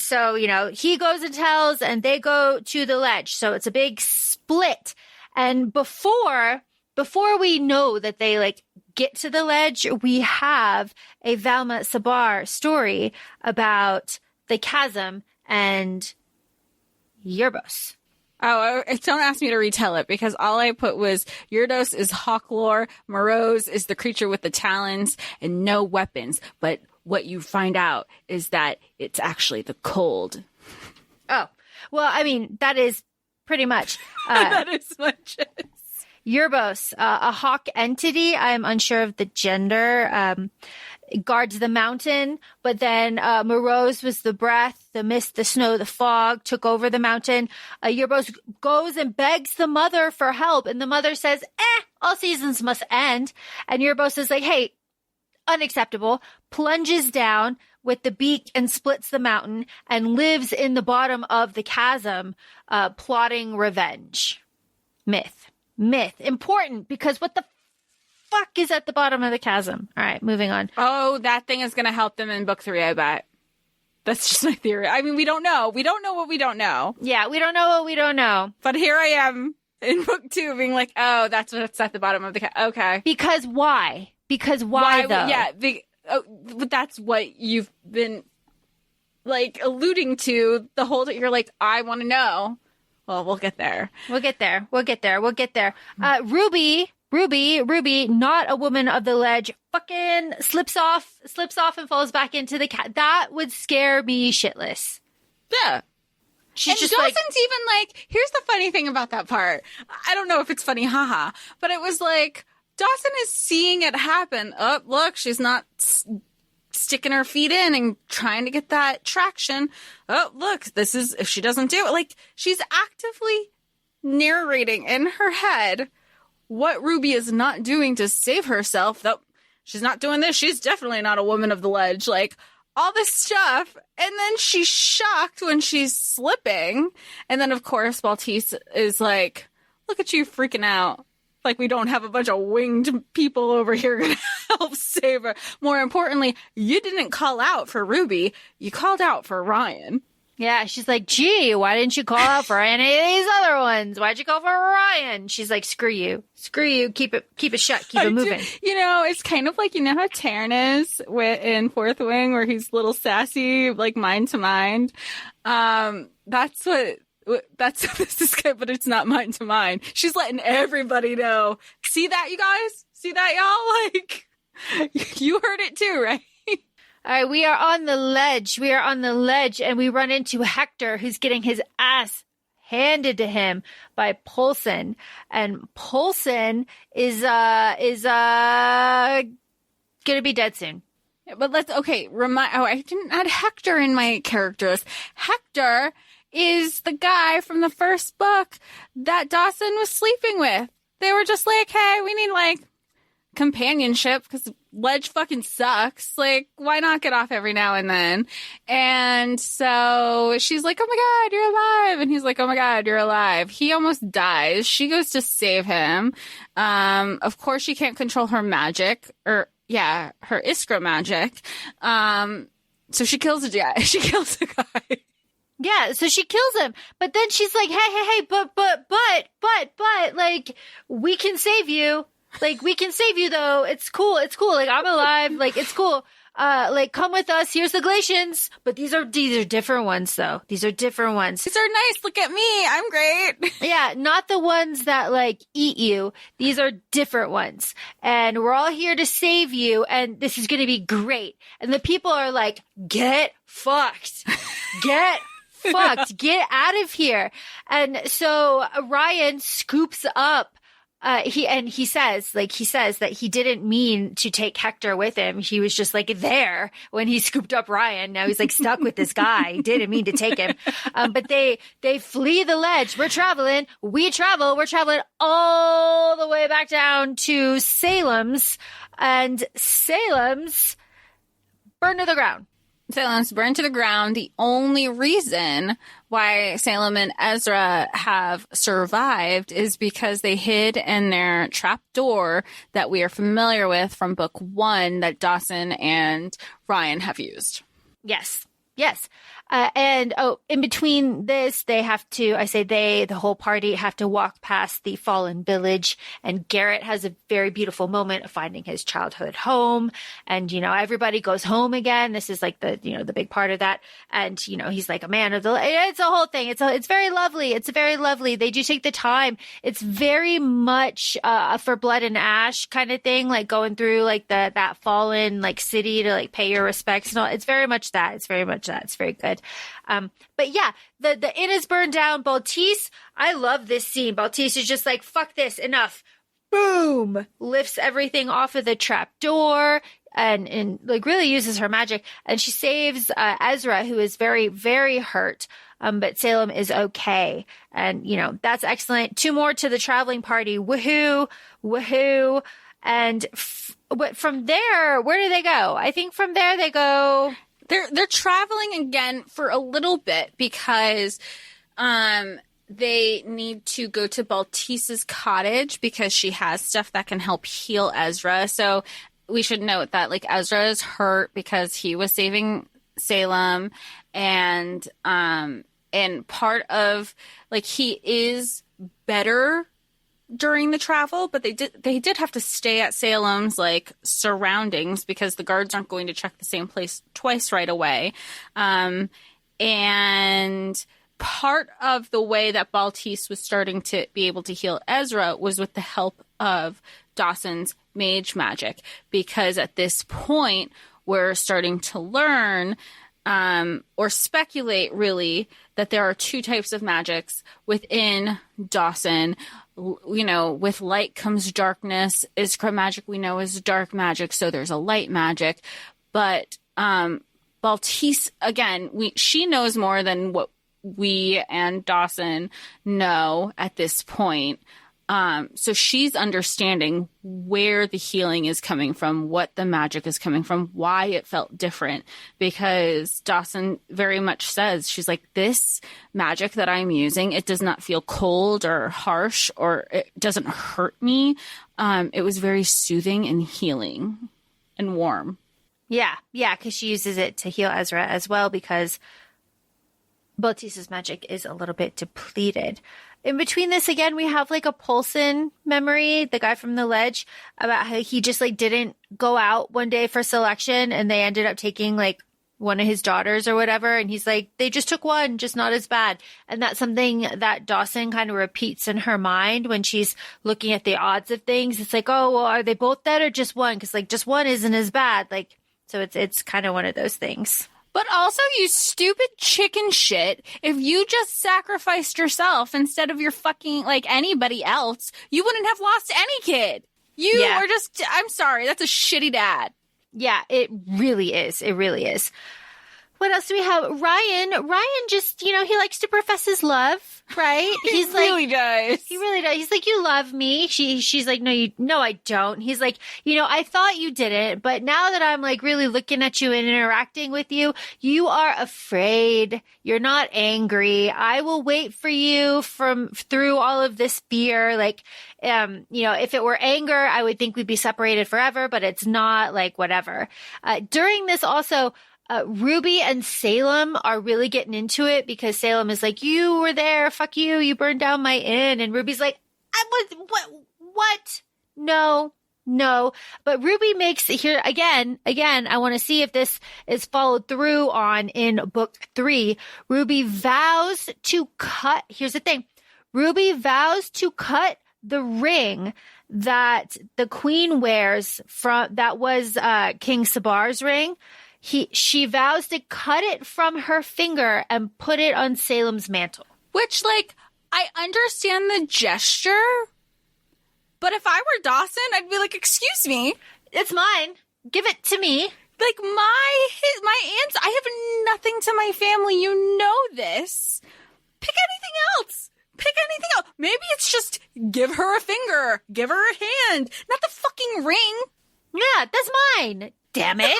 so, he goes and tells, and they go to the ledge. So it's a big split. And before we know that they like get to the ledge, we have a Valma Sabar story about the Chasm and Yerbos. Oh, don't ask me to retell it, because all I put was Yrdos is hawk lore, Morose is the creature with the talons and no weapons. But what you find out is that it's actually the cold. Oh, well, I mean, that is pretty much. That is much. Yerbos, a hawk entity. I'm unsure of the gender. Guards the mountain, but then Morose was the breath, the mist, the snow, the fog took over the mountain. Yerbos goes and begs the mother for help, and the mother says, all seasons must end. And Yerbos is like, hey, unacceptable, plunges down with the beak and splits the mountain and lives in the bottom of the chasm, plotting revenge. Myth. Important, because what the fuck is at the bottom of the chasm? All right, moving on. Oh, that thing is going to help them in book 3, I bet. That's just my theory. I mean, we don't know. We don't know what we don't know. Yeah, we don't know what we don't know. But here I am in book 2 being like, oh, that's what's at the bottom of the chasm. Okay. Because why? Why though? Yeah, but that's what you've been like alluding to the whole time. You're like, I want to know. Well, we'll get there. We'll get there. Ruby, not a woman of the ledge, fucking slips off and falls back into the cat. That would scare me shitless. Yeah. She's just Dawson's like, even like, here's the funny thing about that part. I don't know if it's funny, haha, but it was like, Dawsyn is seeing it happen. Oh, look, she's not sticking her feet in and trying to get that traction. Oh, look, this is, if she doesn't do it, like, she's actively narrating in her head what Ruby is not doing to save herself. Though she's not doing this. She's definitely not a woman of the ledge. Like, all this stuff. And then she's shocked when she's slipping. And then, of course, Baltise is like, look at you freaking out. Like, we don't have a bunch of winged people over here going to help save her. More importantly, you didn't call out for Ruby. You called out for Ryan. yeah, she's like, gee, why didn't you call out for any of these other ones? Why'd you call for Ryan? She's like, screw you. Keep it shut. Keep it moving. You know, it's kind of like, you know how Taryn is in Fourth Wing, where he's a little sassy, like mind to mind. That's this is good, but it's not mind to mind. She's letting everybody know. See that, you guys? See that, y'all? Like, you heard it too, right? All right, we are on the ledge. And we run into Hector, who's getting his ass handed to him by Poulsen. And Poulsen is gonna be dead soon. But I didn't add Hector in my character list. Hector is the guy from the first book that Dawsyn was sleeping with. They were just like, hey, we need, like, companionship because ledge fucking sucks. Like, why not get off every now and then? And so she's like, oh my God, you're alive. And he's like, oh my God, you're alive. He almost dies. She goes to save him. Of course, she can't control her magic, her Iskra magic. So she kills a guy. Yeah, so she kills him, but then she's like, hey, but, like, we can save you. Like, we can save you, though. It's cool. Like, I'm alive. Like, it's cool. Like, come with us. Here's the Glacians. But these are different ones, though. These are different ones. These are nice. Look at me. I'm great. Yeah, not the ones that, like, eat you. These are different ones. And we're all here to save you, and this is going to be great. And the people are like, get fucked. Get fucked. Get out of here. And so Ryan scoops up. He says that he didn't mean to take Hector with him. He was just like there when he scooped up Ryan. Now he's like stuck with this guy. He didn't mean to take him. But they flee the ledge. We're traveling all the way back down to Salem's, and Salem's burned to the ground. Salem's burned to the ground. The only reason why Salem and Ezra have survived is because they hid in their trap door that we are familiar with from book 1 that Dawsyn and Ryan have used. Yes. In between this, the whole party have to walk past the fallen village, and Garrett has a very beautiful moment of finding his childhood home. And, everybody goes home again. This is like the big part of that. And, he's like a man of it's a whole thing. It's very lovely. It's very lovely. They do take the time. It's very much, for blood and ash kind of thing, like going through like that fallen like city to like pay your respects and all. It's very much that. It's very good. But yeah, the inn is burned down. Baltise, I love this scene. Baltise is just like, fuck this, enough. Boom! Lifts everything off of the trap door and like really uses her magic. And she saves Ezra, who is very, very hurt. But Salem is okay. And, that's excellent. 2 more to the traveling party. Woohoo! And from there, where do they go? I think from there they go... They're traveling again for a little bit because they need to go to Baltise's cottage because she has stuff that can help heal Ezra. So we should note that like Ezra is hurt because he was saving Salem, and part of like he is better during the travel, but they did have to stay at Salem's like surroundings because the guards aren't going to check the same place twice right away. And part of the way that Baltise was starting to be able to heal Ezra was with the help of Dawsyn's mage magic, because at this point we're starting to learn or speculate really that there are two types of magics within Dawsyn. You know, with light comes darkness. Iskra magic we know is dark magic, so there's a light magic. But Baltise, again, she knows more than what we and Dawsyn know at this point. So she's understanding where the healing is coming from, what the magic is coming from, why it felt different. Because Dawsyn very much says, she's like, this magic that I'm using, it does not feel cold or harsh, or it doesn't hurt me. It was very soothing and healing and warm. Yeah, because she uses it to heal Ezra as well, because Baltise's magic is a little bit depleted. In between this, again, we have like a Poulsen memory, the guy from the ledge, about how he just like didn't go out one day for selection and they ended up taking like one of his daughters or whatever. And he's like, they just took one, just not as bad. And that's something that Dawsyn kind of repeats in her mind when she's looking at the odds of things. It's like, oh, well, are they both dead or just one? Because like just one isn't as bad. Like, so it's kind of one of those things. But also, you stupid chicken shit, if you just sacrificed yourself instead of your fucking, like, anybody else, you wouldn't have lost any kid. You are just, I'm sorry, that's a shitty dad. Yeah, it really is. It really is. What else do we have? Ryan just, he likes to profess his love, right? He's like, really does. He really does. He's like, you love me. She's like, no, I don't. He's like, I thought you didn't, but now that I'm like really looking at you and interacting with you, you are afraid. You're not angry. I will wait for you through all of this fear. Like, if it were anger, I would think we'd be separated forever, but it's not, like, whatever. During this also, Ruby and Salem are really getting into it because Salem is like, you were there. Fuck you. You burned down my inn. And Ruby's like, what? No. But Ruby makes here again, I want to see if this is followed through on in book 3. Ruby vows to cut. Here's the thing. Ruby vows to cut the ring that the queen wears that was King Sabar's ring. She vows to cut it from her finger and put it on Salem's mantle. Which, like, I understand the gesture, but if I were Dawsyn, I'd be like, excuse me. It's mine. Give it to me. Like, my aunts, I have nothing to my family. You know this. Pick anything else. Maybe it's just give her a finger. Give her a hand. Not the fucking ring. Yeah, that's mine. Damn it.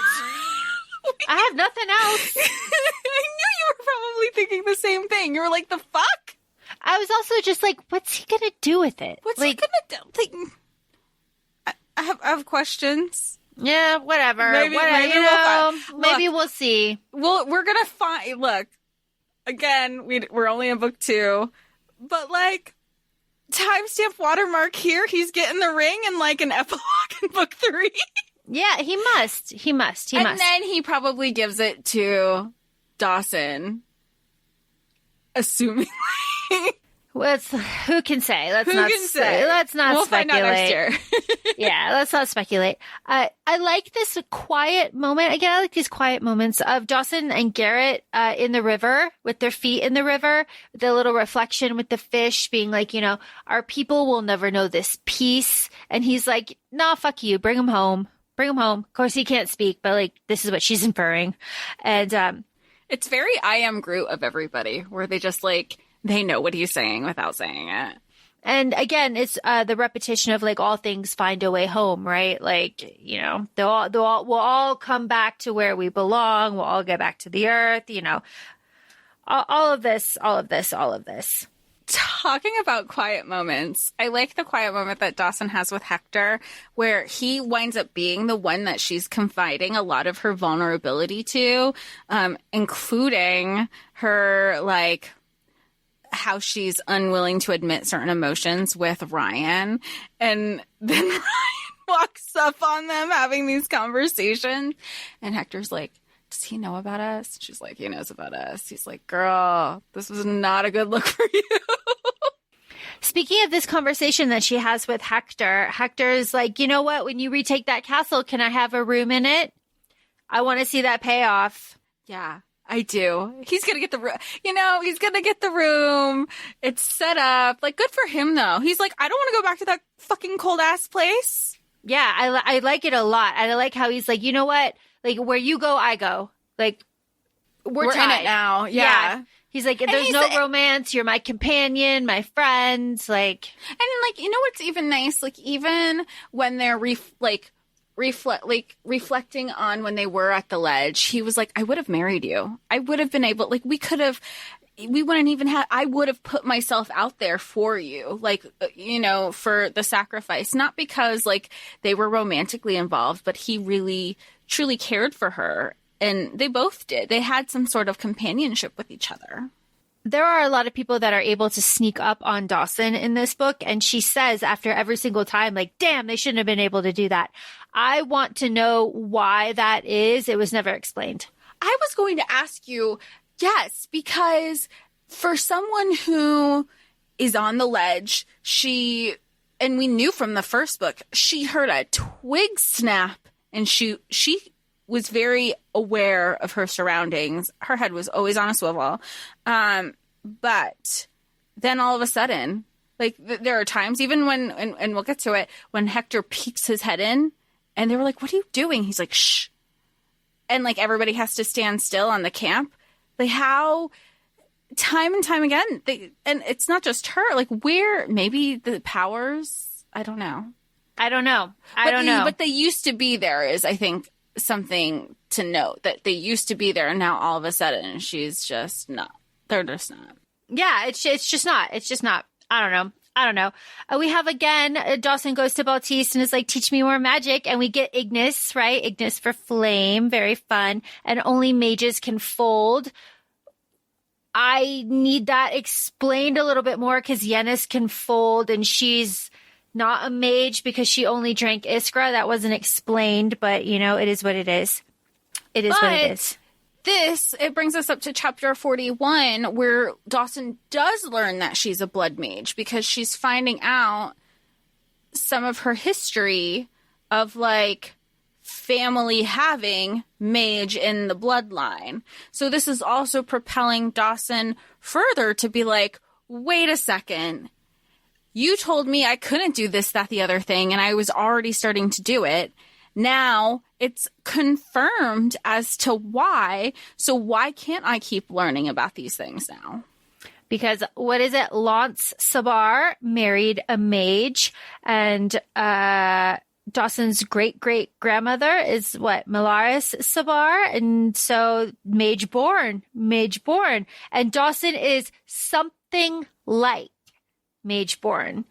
I have nothing else. I knew you were probably thinking the same thing. You were like, the fuck? I was also just like, what's he going to do with it? What's he going to do? Like, I have questions. Yeah, whatever. Maybe we'll see. Well, we're going to find... Look, again, we're only in book 2. But, like, timestamp watermark here. He's getting the ring and, like, an epilogue in book 3. Yeah, he must. And then he probably gives it to Dawsyn, assuming. Who can say? Let's not speculate. Find out next year. Yeah, let's not speculate. I like this quiet moment. Again, I like these quiet moments of Dawsyn and Garrett in the river with their feet in the river, the little reflection with the fish being like, our people will never know this peace. And he's like, nah, fuck you. Bring him home. Of course, he can't speak, but like, this is what she's inferring. And it's very I am Groot of everybody, where they just like, they know what he's saying without saying it. And again, it's the repetition of like all things find a way home, right? Like, we'll all come back to where we belong. We'll all get back to the earth, all of this. Talking about quiet moments, I like the quiet moment that Dawsyn has with Hector, where he winds up being the one that she's confiding a lot of her vulnerability to, including her, like, how she's unwilling to admit certain emotions with Ryan. And then Ryan walks up on them having these conversations. And Hector's like, does he know about us? She's like, he knows about us. He's like, girl, this was not a good look for you. Speaking of this conversation that she has with Hector's like, you know what? When you retake that castle, can I have a room in it? I want to see that payoff. Yeah. I do. He's going to get the room. He's going to get the room. It's set up. Like, good for him, though. He's like, I don't want to go back to that fucking cold-ass place. Yeah, I like it a lot. I like how he's like, you know what? Like, where you go, I go. Like, we're in it now. Yeah. He's like, there's no romance. You're my companion, my friends. Like, and like, what's even nice? Like, even when they're reflecting on when they were at the ledge, he was like, I would have married you. I would have been able, like, we wouldn't even have, I would have put myself out there for you, like, for the sacrifice, not because like they were romantically involved, but he really truly cared for her. And they both did. They had some sort of companionship with each other. There are a lot of people that are able to sneak up on Dawsyn in this book. And she says after every single time, like, damn, they shouldn't have been able to do that. I want to know why that is. It was never explained. I was going to ask you, yes, because for someone who is on the ledge, and we knew from the first book, she heard a twig snap and she was very aware of her surroundings. Her head was always on a swivel. But then all of a sudden, like there are times even when, and we'll get to it, when Hector peeks his head in and they were like, what are you doing? He's like, shh. And like everybody has to stand still on the camp. Like how time and time again, and it's not just her, like where maybe the powers, I don't know. I don't know. But they used to be there is, I think, something to note, that they used to be there and now all of a sudden she's just not. They're just not. Yeah, it's just not. It's just not. I don't know. We have again, Dawsyn goes to Baltiste and is like, teach me more magic. And we get Ignis, right? Ignis for flame. Very fun. And only mages can fold. I need that explained a little bit more because Yennefer can fold and she's not a mage because she only drank Iskra. That wasn't explained, but it is what it is. It is what it is. It brings us up to chapter 41 where Dawsyn does learn that she's a blood mage because she's finding out some of her history of like family having mage in the bloodline. So this is also propelling Dawsyn further to be like, wait a second. You told me I couldn't do this, that, the other thing, and I was already starting to do it. Now it's confirmed as to why. So why can't I keep learning about these things now? Because what is it? Lance Sabar married a mage, and Dawsyn's great-great-grandmother is what? Malaris Sabar, and so mage born. And Dawsyn is something like Mageborn.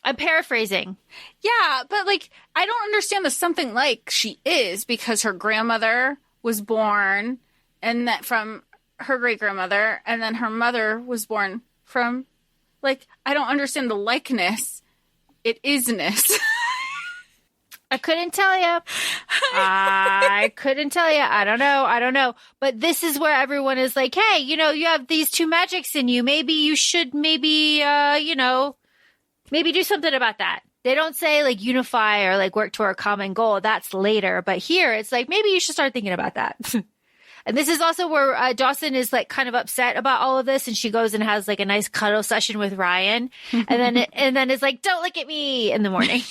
I'm paraphrasing. Yeah, but like I don't understand the something like she is because her grandmother was born and that from her great grandmother and then her mother was born from like I don't understand the likeness. It isness. I couldn't tell you. I couldn't tell you. I don't know. But this is where everyone is like, hey, you have these two magics in you. Maybe you should maybe do something about that. They don't say like unify or like work toward a common goal. That's later. But here it's like, maybe you should start thinking about that. And this is also where Dawsyn is like kind of upset about all of this. And she goes and has like a nice cuddle session with Ryan. And then it's like, don't look at me in the morning.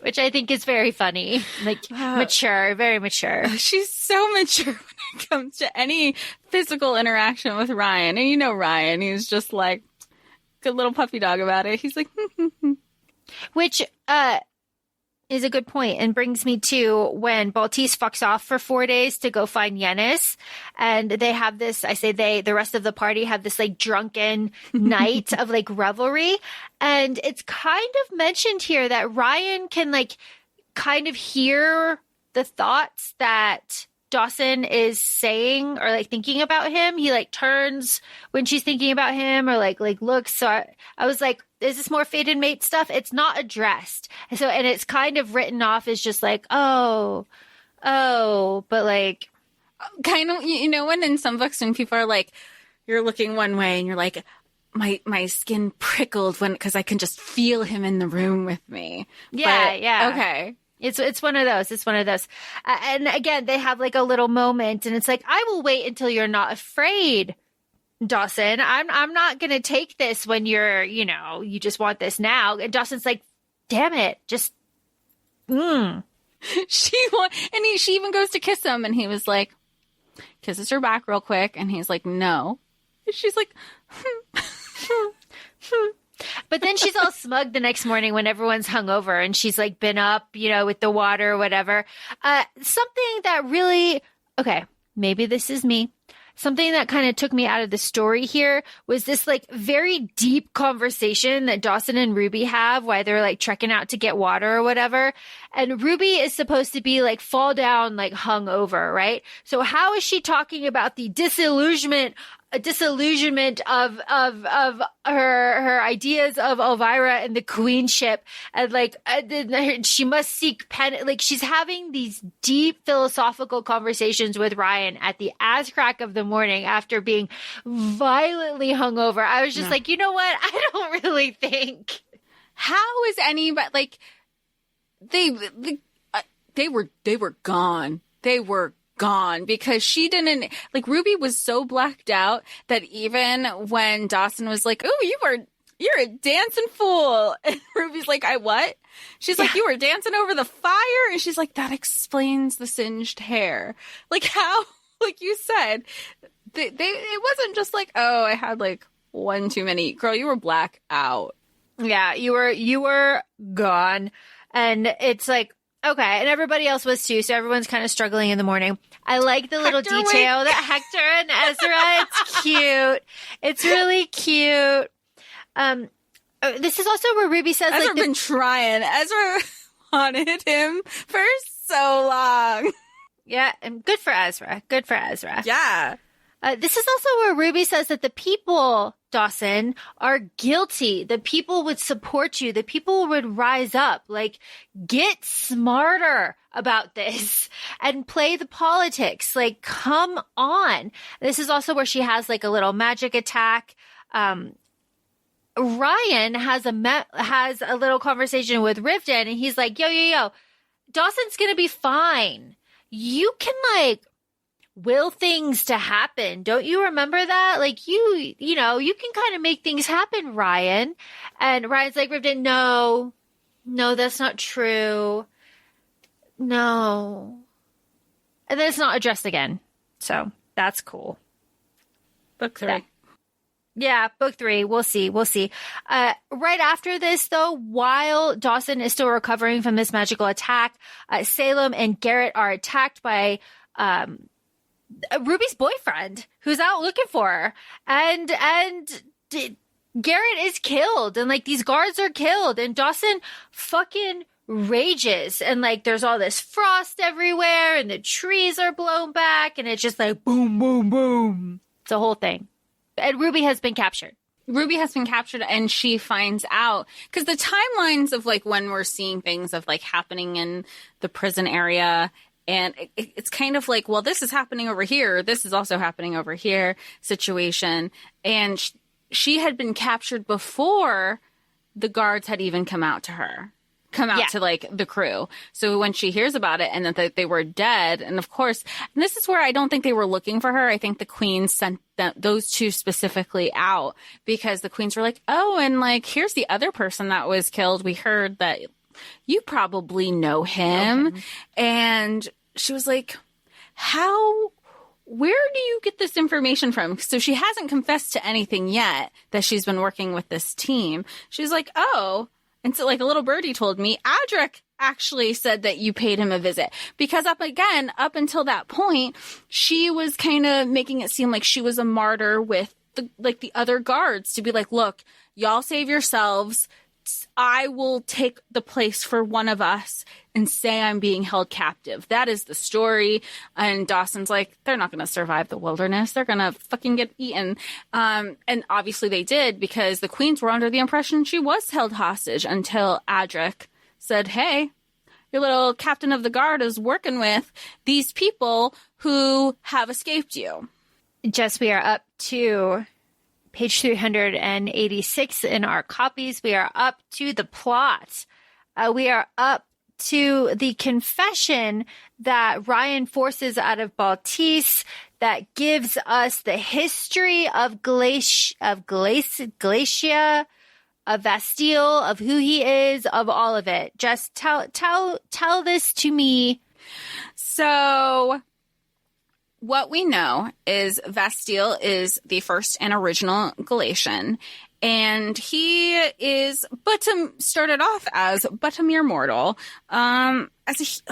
Which I think is very funny, like mature, very mature. She's so mature when it comes to any physical interaction with Ryan. And Ryan, he's just like good little puppy dog about it. He's like, which is a good point and brings me to when Baltiste fucks off for 4 days to go find Yennefer. And they have this, I say the rest of the party have this like drunken night of like revelry. And it's kind of mentioned here that Ryan can like kind of hear the thoughts that Dawsyn is saying or like thinking about him. He like turns when she's thinking about him or like looks. So I was like, is this more fated mate stuff? It's not addressed. So, and it's kind of written off as just like, oh, but like kind of, when in some books when people are like, you're looking one way and you're like, my skin prickled because I can just feel him in the room with me. Yeah, but, yeah. Okay. It's one of those. It's one of those. And again, they have like a little moment and it's like, I will wait until you're not afraid, Dawsyn. I'm not going to take this when you're, you just want this now. And Dawson's like, damn it. Just, She even goes to kiss him and he was like, kisses her back real quick. And he's like, no. And she's like, But then she's all smug the next morning when everyone's hungover and she's like been up, with the water or whatever. Something that really, okay, maybe this is me. Something that kind of took me out of the story here was this like very deep conversation that Dawsyn and Ruby have while they're like trekking out to get water or whatever. And Ruby is supposed to be like fall down, like hungover, right? So how is she talking about the disillusionment of her ideas of Elvira and the queenship, and like she must seek like she's having these deep philosophical conversations with Ryan at the ass crack of the morning after being violently hungover. I was just like, you know what? I don't really think. How is anybody like they were gone. They were gone because she didn't like Ruby was so blacked out that even when Dawsyn was like, "Oh, you're a dancing fool," and Ruby's like, "I what?" She's like, "You were dancing over the fire," and she's like, "That explains the singed hair." Like how, like you said, it wasn't just like, "Oh, I had like one too many." Girl, you were black out. Yeah, you were gone, and it's like. Okay, and everybody else was too, so everyone's kind of struggling in the morning. I like the little detail that Hector and Ezra, it's cute. It's really cute. This is also where Ruby says, Ezra been trying. Ezra wanted him for so long. Yeah, and good for Ezra. Good for Ezra. Yeah. This is also where Ruby says that the people, Dawsyn, are guilty. The people would support you. The people would rise up. Like, get smarter about this and play the politics. Like, come on. This is also where she has like a little magic attack. Ryan has a little conversation with Rivden and he's like, yo, Dawsyn's gonna be fine. You can like will things to happen. Don't you remember that? Like you can kind of make things happen, Ryan. And Ryan's like, Rivden, no, that's not true. No. And then it's not addressed again. So that's cool. Book 3. Yeah, book 3. We'll see. Right after this, though, while Dawsyn is still recovering from this magical attack, Salem and Garrett are attacked by Ruby's boyfriend, who's out looking for her, and Garrett is killed, and like these guards are killed, and Dawsyn fucking rages, and like there's all this frost everywhere, and the trees are blown back, and it's just like boom, boom, boom. It's a whole thing. And Ruby has been captured. And she finds out because the timelines of like when we're seeing things of like happening in the prison area. And it's kind of like, well, this is happening over here. This is also happening over here situation. And she had been captured before the guards had even come out to like the crew. So when she hears about it and that they were dead, and of course, and this is where I don't think they were looking for her. I think the queens sent those two specifically out because the queens were like, oh, and like, here's the other person that was killed. We heard that you probably know him. And she was like, where do you get this information from? So she hasn't confessed to anything yet that she's been working with this team. She's like, oh, and so like a little birdie told me, Adric actually said that you paid him a visit because up until that point, she was kind of making it seem like she was a martyr with the other guards to be like, look, y'all save yourselves. I will take the place for one of us and say I'm being held captive. That is the story. And Dawson's like, they're not going to survive the wilderness. They're going to fucking get eaten. And obviously they did because the queens were under the impression she was held hostage until Adric said, hey, your little captain of the guard is working with these people who have escaped you. Jess, we are up to page 386 in our copies. We are up to the plot. We are up to the confession that Ryan forces out of Baltise that gives us the history of Glacia, of Bastille, of who he is, of all of it. Just tell this to me. So what we know is Bastille is the first and original Galatian, and he is started off as but a mere mortal, just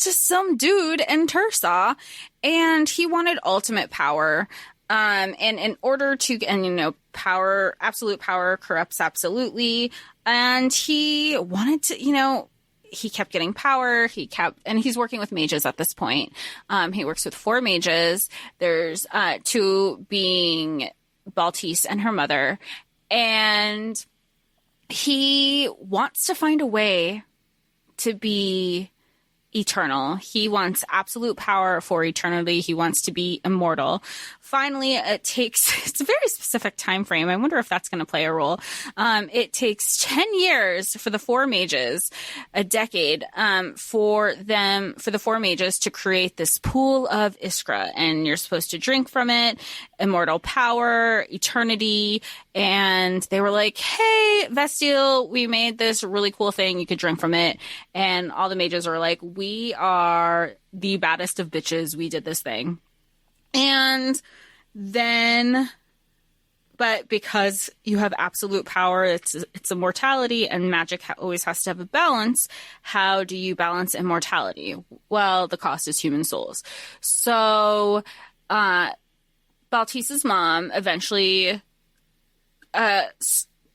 as some dude in Tursaw, and he wanted ultimate power. And in order to, power, absolute power corrupts absolutely. And he wanted to, he kept getting power. And he's working with mages at this point. He works with 4 mages. There's 2 being Baltise and her mother. And he wants to find a way to be eternal. He wants absolute power for eternity. He wants to be immortal. Finally, it's a very specific time frame. I wonder if that's going to play a role. It takes 10 years for the 4 mages, a decade, for the 4 mages to create this pool of Iskra, and you're supposed to drink from it, immortal power, eternity. And they were like, hey, Bastille, we made this really cool thing. You could drink from it. And all the mages are like, we are the baddest of bitches. We did this thing. And then, but because you have absolute power, it's immortality, and magic always has to have a balance. How do you balance immortality? Well, the cost is human souls. So, Baltise's mom eventually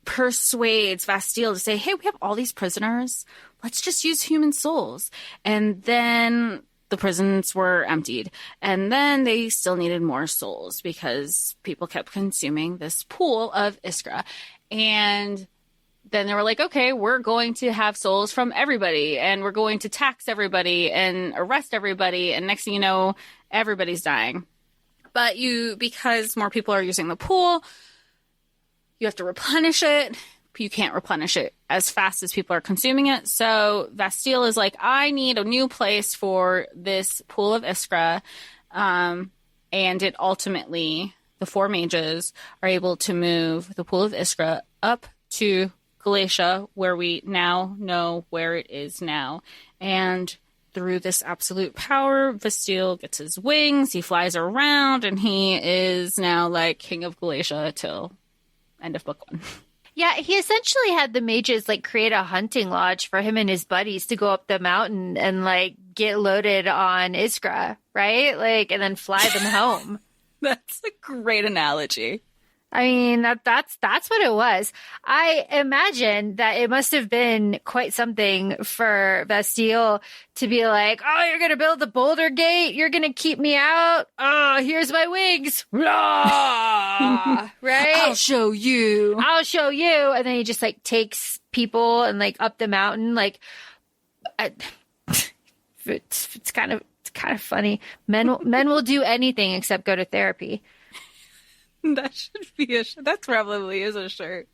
persuades Bastille to say, hey, we have all these prisoners. Let's just use human souls. And then the prisons were emptied. And then they still needed more souls because people kept consuming this pool of Iskra. And then they were like, okay, we're going to have souls from everybody, and we're going to tax everybody and arrest everybody. And next thing you know, everybody's dying. But because more people are using the pool, you have to replenish it. You can't replenish it as fast as people are consuming it. So Bastille is like, I need a new place for this pool of Iskra. And it ultimately, the 4 mages are able to move the pool of Iskra up to Galatia, where we now know where it is now. And through this absolute power, Bastille gets his wings, he flies around, and he is now like king of Galatia till end of book 1. Yeah, he essentially had the mages create a hunting lodge for him and his buddies to go up the mountain and get loaded on Iskra, right? And then fly them home. That's a great analogy. I mean, that's what it was. I imagine that it must have been quite something for Bastille to be like, oh, you're going to build the boulder gate? You're going to keep me out? Oh, here's my wings. Right? I'll show you. And then he just takes people and up the mountain. It's kind of funny. Men will do anything except go to therapy. That should be that probably is a shirt.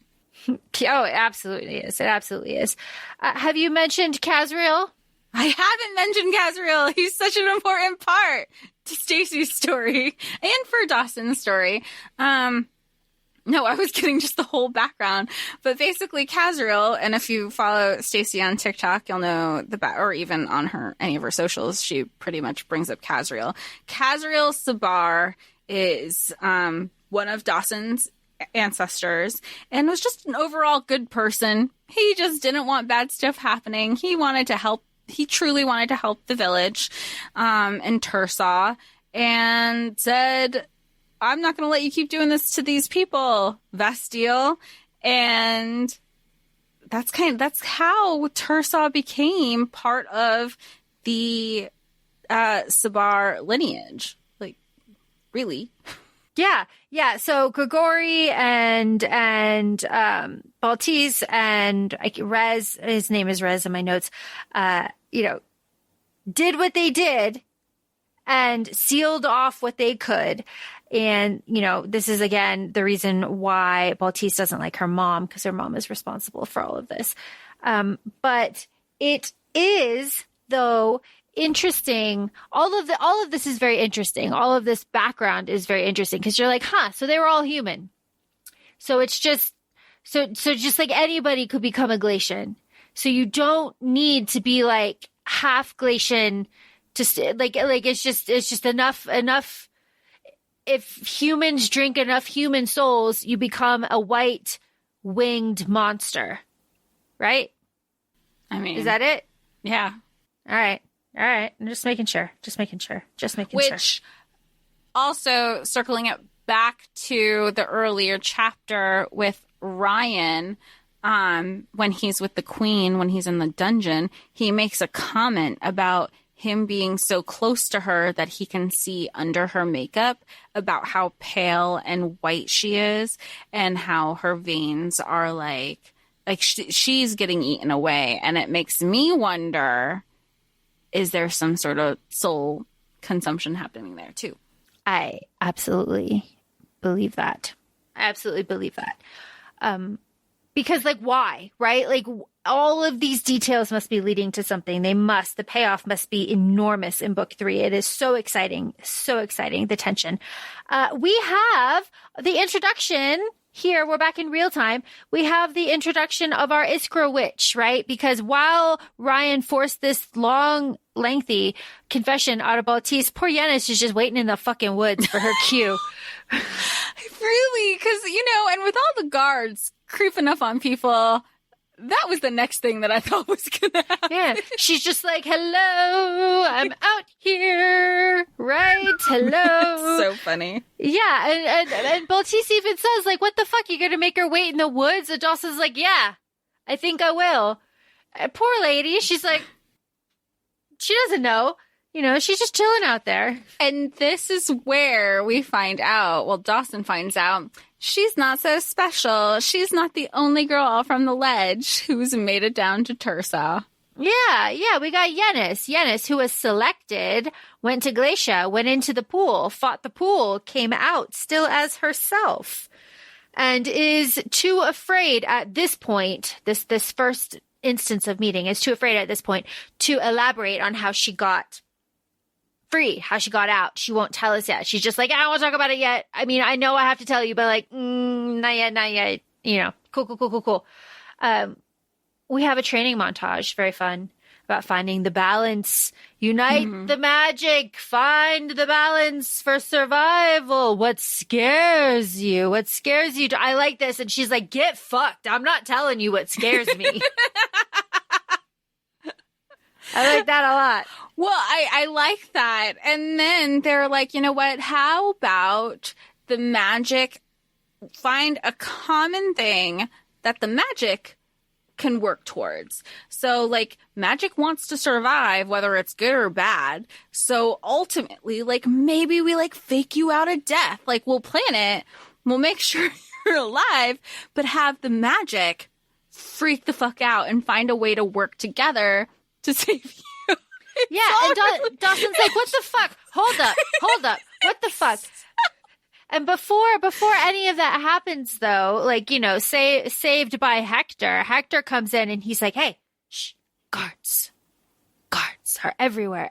Oh, it absolutely is. It absolutely is. Have you mentioned Kazriel? I haven't mentioned Kazriel. He's such an important part to Stacy's story and for Dawsyn's story. No, I was getting just the whole background. But basically, Kazriel, and if you follow Stacy on TikTok, you'll know or even on any of her socials, she pretty much brings up Kazriel. Kazriel Sabar is one of Dawsyn's ancestors and was just an overall good person. He just didn't want bad stuff happening. He wanted to help. He truly wanted to help the village in Tursaw, and said, I'm not going to let you keep doing this to these people, Bastille. And that's how Tursaw became part of the Sabar lineage. Really? Yeah. So Grigori and Baltise and Rez, his name is Rez in my notes, did what they did and sealed off what they could. And, this is, again, the reason why Baltise doesn't like her mom, because her mom is responsible for all of this. But it is, though, interesting. All of this is very interesting. All of this background is very interesting because you're like, so they were all human. So it's just, so just like anybody could become a Glacian. So you don't need to be like half Glacian to like it's just enough. If humans drink enough human souls, you become a white winged monster, right? I mean, is that it? Yeah. All right. I'm just making sure. Which also circling it back to the earlier chapter with Ryan, when he's with the queen, when he's in the dungeon, he makes a comment about him being so close to her that he can see under her makeup, about how pale and white she is and how her veins are like she's getting eaten away. And it makes me wonder, is there some sort of soul consumption happening there too? I absolutely believe that. Because like, why, right? Like all of these details must be leading to something. The payoff must be enormous in book 3. It is so exciting, the tension. We have the introduction here. We're back in real time. We have the introduction of our Iskra witch, right? Because while Ryan forced this long, lengthy confession out of Baltise, poor Yennefer is just waiting in the fucking woods for her cue. Really? Because, and with all the guards creeping up on people, that was the next thing that I thought was going to happen. Yeah. She's just like, hello, I'm out here, right? Hello. So funny. Yeah. And Baltise even says, like, what the fuck? You going to make her wait in the woods? And Dawson's like, yeah, I think I will. Poor lady. She's like, she doesn't know. She's just chilling out there. And this is where we find out, Dawsyn finds out, she's not so special. She's not the only girl from the ledge who's made it down to Tursa. Yeah, we got Yennefer, who was selected, went to Glacia, went into the pool, fought the pool, came out still as herself, and is too afraid at this point, this first instance of meeting, is too afraid at this point to elaborate on how she got free, how she got out. She won't tell us yet. She's just like, I don't want to talk about it yet. I mean, I know I have to tell you, but like, not yet. Cool. We have a training montage, very fun, about finding the balance. Unite the magic. Find the balance for survival. What scares you? I like this. And she's like, get fucked. I'm not telling you what scares me. I like that a lot. Well, I like that. And then they're like, you know what? How about the magic find a common thing that the magic can work towards? So, like, magic wants to survive, whether it's good or bad. So ultimately, like, maybe we, like, fake you out of death. Like, we'll plan it. We'll make sure you're alive, but have the magic freak the fuck out and find a way to work together to save you. Yeah, and Dawson's like, what the fuck? Hold up. What the fuck? And before any of that happens, though, like, saved by Hector comes in and he's like, hey, shh, guards are everywhere.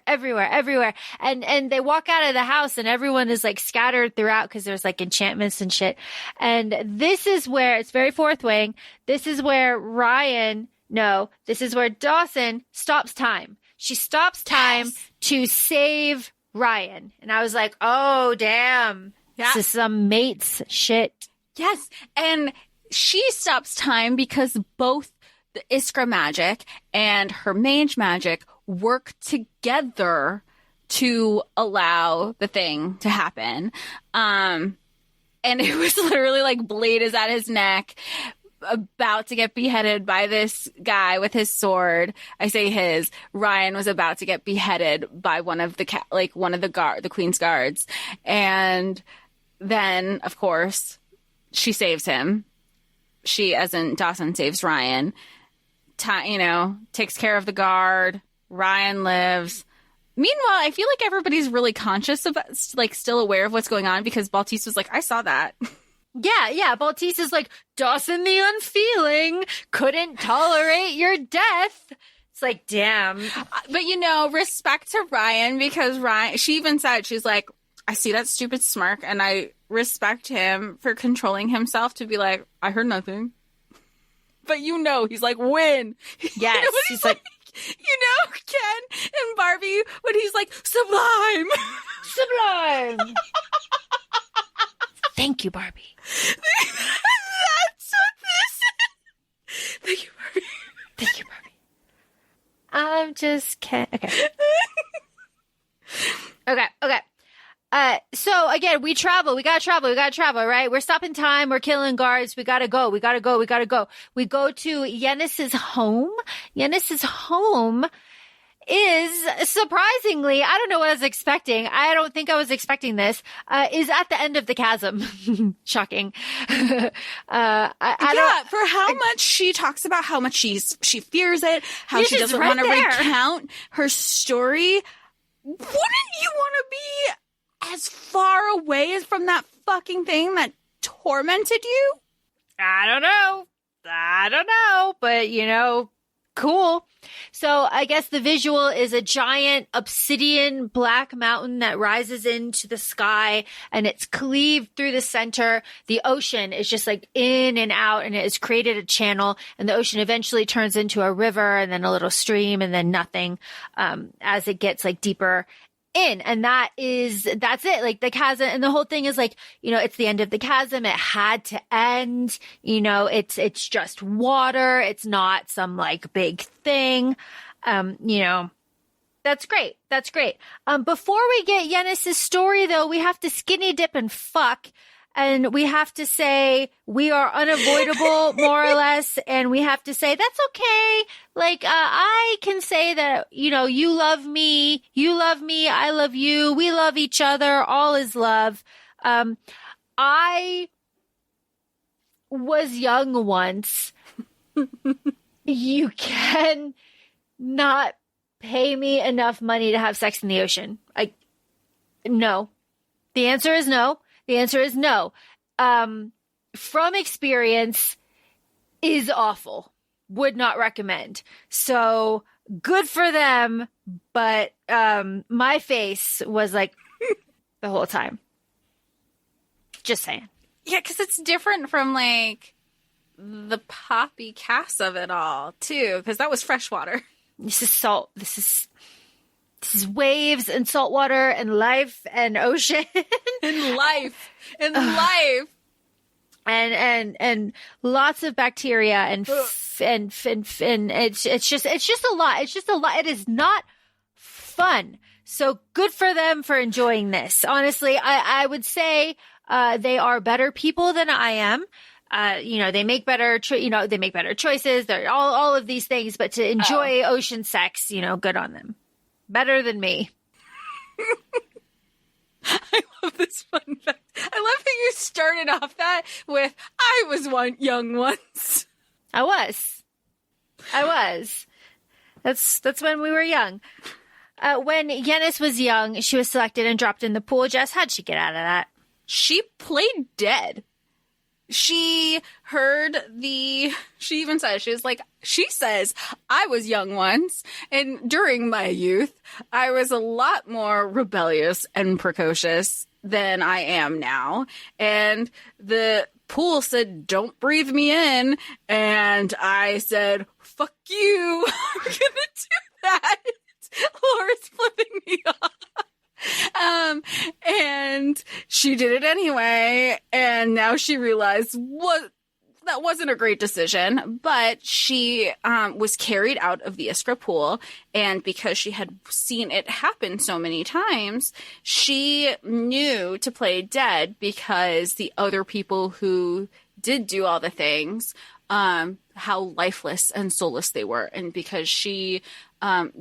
And they walk out of the house and everyone is like scattered throughout because there's like enchantments and shit. And this is where, it's very Fourth Wing. This is where Dawsyn stops time. She stops time to save Ryan. And I was like, oh, damn. Yeah. This is some mates shit. Yes. And she stops time because both the Iskra magic and her mage magic work together to allow the thing to happen. And it was literally like blade is at his neck, about to get beheaded by this guy with his sword. I say his. Ryan was about to get beheaded by one of the queen's guards, and then of course she saves him. She, as in Dawsyn, saves Ryan. Takes care of the guard. Ryan lives. Meanwhile, I feel like everybody's really conscious of, like, still aware of what's going on because Baltise was like, I saw that. Yeah. Baltise is like, Dawsyn the Unfeeling couldn't tolerate your death. It's like, damn. But, respect to Ryan, because she even said, she's like, I see that stupid smirk, and I respect him for controlling himself to be like, I heard nothing. But he's like, when? Yes. He's like, Ken and Barbie, when he's like, sublime. Sublime. Thank you, Barbie. That's what this is. Thank you, Barbie. Thank you, Barbie. I'm just kidding. Okay. Okay. So again, we travel. We gotta travel, right? We're stopping time. We're killing guards. We gotta go. We go to Yennis's home. Yennis's home is surprisingly, I don't know what I was expecting. I don't think I was expecting this, is at the end of the chasm. Shocking. For how much she talks about how much she fears it, how she doesn't want to recount her story. Wouldn't you want to be as far away as from that fucking thing that tormented you? I don't know, but cool. So I guess the visual is a giant obsidian black mountain that rises into the sky, and it's cleaved through the center. The ocean is just like in and out, and it has created a channel, and the ocean eventually turns into a river and then a little stream and then nothing, as it gets like deeper in. And that's it. Like the chasm, and the whole thing is like, it's the end of the chasm. It had to end. It's just water. It's not some like big thing. That's great. Before we get Yennis's story though, we have to skinny dip and fuck. And we have to say we are unavoidable, more or less. And we have to say, that's okay. Like, I can say that, you love me, I love you, we love each other, all is love. I was young once. You can not pay me enough money to have sex in the ocean. No. The answer is no. From experience, is awful. Would not recommend. So good for them, but my face was like the whole time. Just saying. Yeah, because it's different from like the poppy cast of it all too, because that was freshwater. This is salt. This is waves and salt water and life and ocean and life and lots of bacteria and it's just a lot. It's just a lot. It is not fun. So good for them for enjoying this. Honestly, I would say they are better people than I am. They make better choices. They're all of these things, but to enjoy ocean sex, good on them. Better than me. I love this fun fact. I love how you started off that with, I was young once. I was. That's when we were young. When Yennis was young, she was selected and dropped in the pool. Jess, how'd she get out of that? She played dead. She even says, she says, I was young once, and during my youth, I was a lot more rebellious and precocious than I am now. And the pool said, don't breathe me in. And I said, fuck you. I'm going to do that. Laura's flipping me off. And she did it anyway, and now she realized that wasn't a great decision, but she was carried out of the Iskra pool, and because she had seen it happen so many times, she knew to play dead because the other people who did do all the things, how lifeless and soulless they were, and because she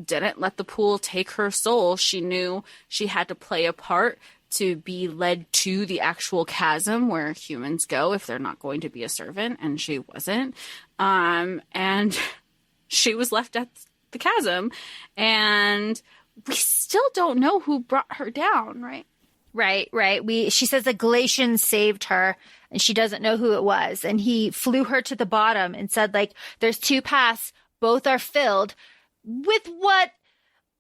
didn't let the pool take her soul. She knew she had to play a part to be led to the actual chasm where humans go if they're not going to be a servant, and she wasn't. And she was left at the chasm, and we still don't know who brought her down, right? Right. She says a Galatian saved her, and she doesn't know who it was. And he flew her to the bottom and said, like, there's two paths, both are filled. with what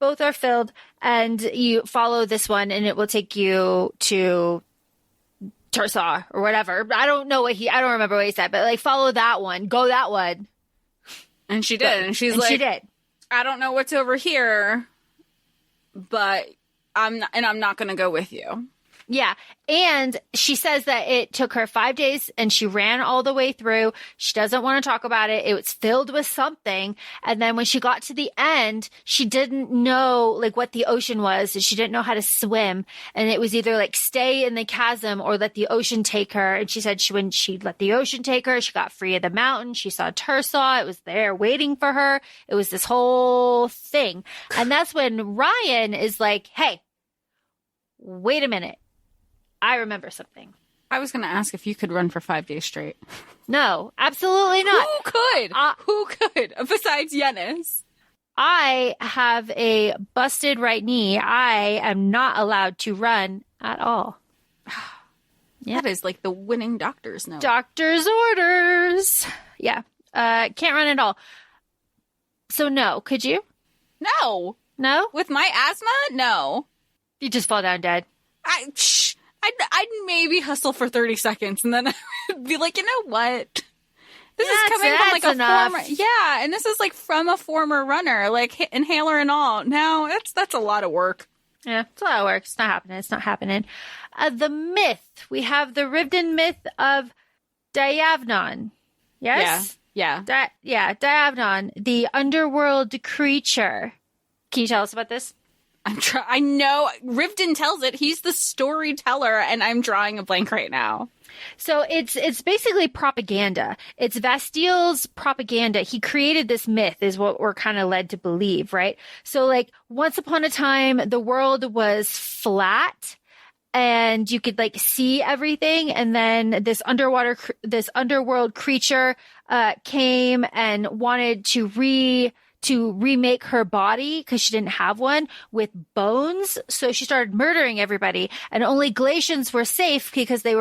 both are filled, and you follow this one and it will take you to Tursaw or whatever. I don't remember what he said, but like follow that one, go that one. And she did. And she's like, she did. I don't know what's over here, but I'm not going to go with you. Yeah. And she says that it took her 5 days and she ran all the way through. She doesn't want to talk about it. It was filled with something. And then when she got to the end, she didn't know like what the ocean was. She didn't know how to swim. And it was either like stay in the chasm or let the ocean take her. And she said when she let the ocean take her, she got free of the mountain. She saw Tursaw. It was there waiting for her. It was this whole thing. And that's when Ryan is like, hey, wait a minute. I remember something. I was going to ask if you could run for 5 days straight. No, absolutely not. Who could? Besides Yennis. I have a busted right knee. I am not allowed to run at all. Yeah. That is like the winning doctor's note. Doctor's orders. Yeah. Can't run at all. So no, could you? No. No? With my asthma? No. You just fall down dead. I'd maybe hustle for 30 seconds and then I'd be like, you know what? This is coming from like a former, yeah, and this is like from a former runner, like inhaler and all. Now that's a lot of work. Yeah, it's a lot of work. It's not happening. It's not happening. The myth. We have the Rivden myth of Diavnon. Yes? Yeah. Diavnon, the underworld creature. Can you tell us about this? I know. Rivden tells it. He's the storyteller, and I'm drawing a blank right now. So it's basically propaganda. It's Vastiel's propaganda. He created this myth is what we're kind of led to believe, right? So like once upon a time, the world was flat and you could like see everything. And then this underworld creature came and wanted to remake her body because she didn't have one with bones. So she started murdering everybody, and only Glacians were safe because they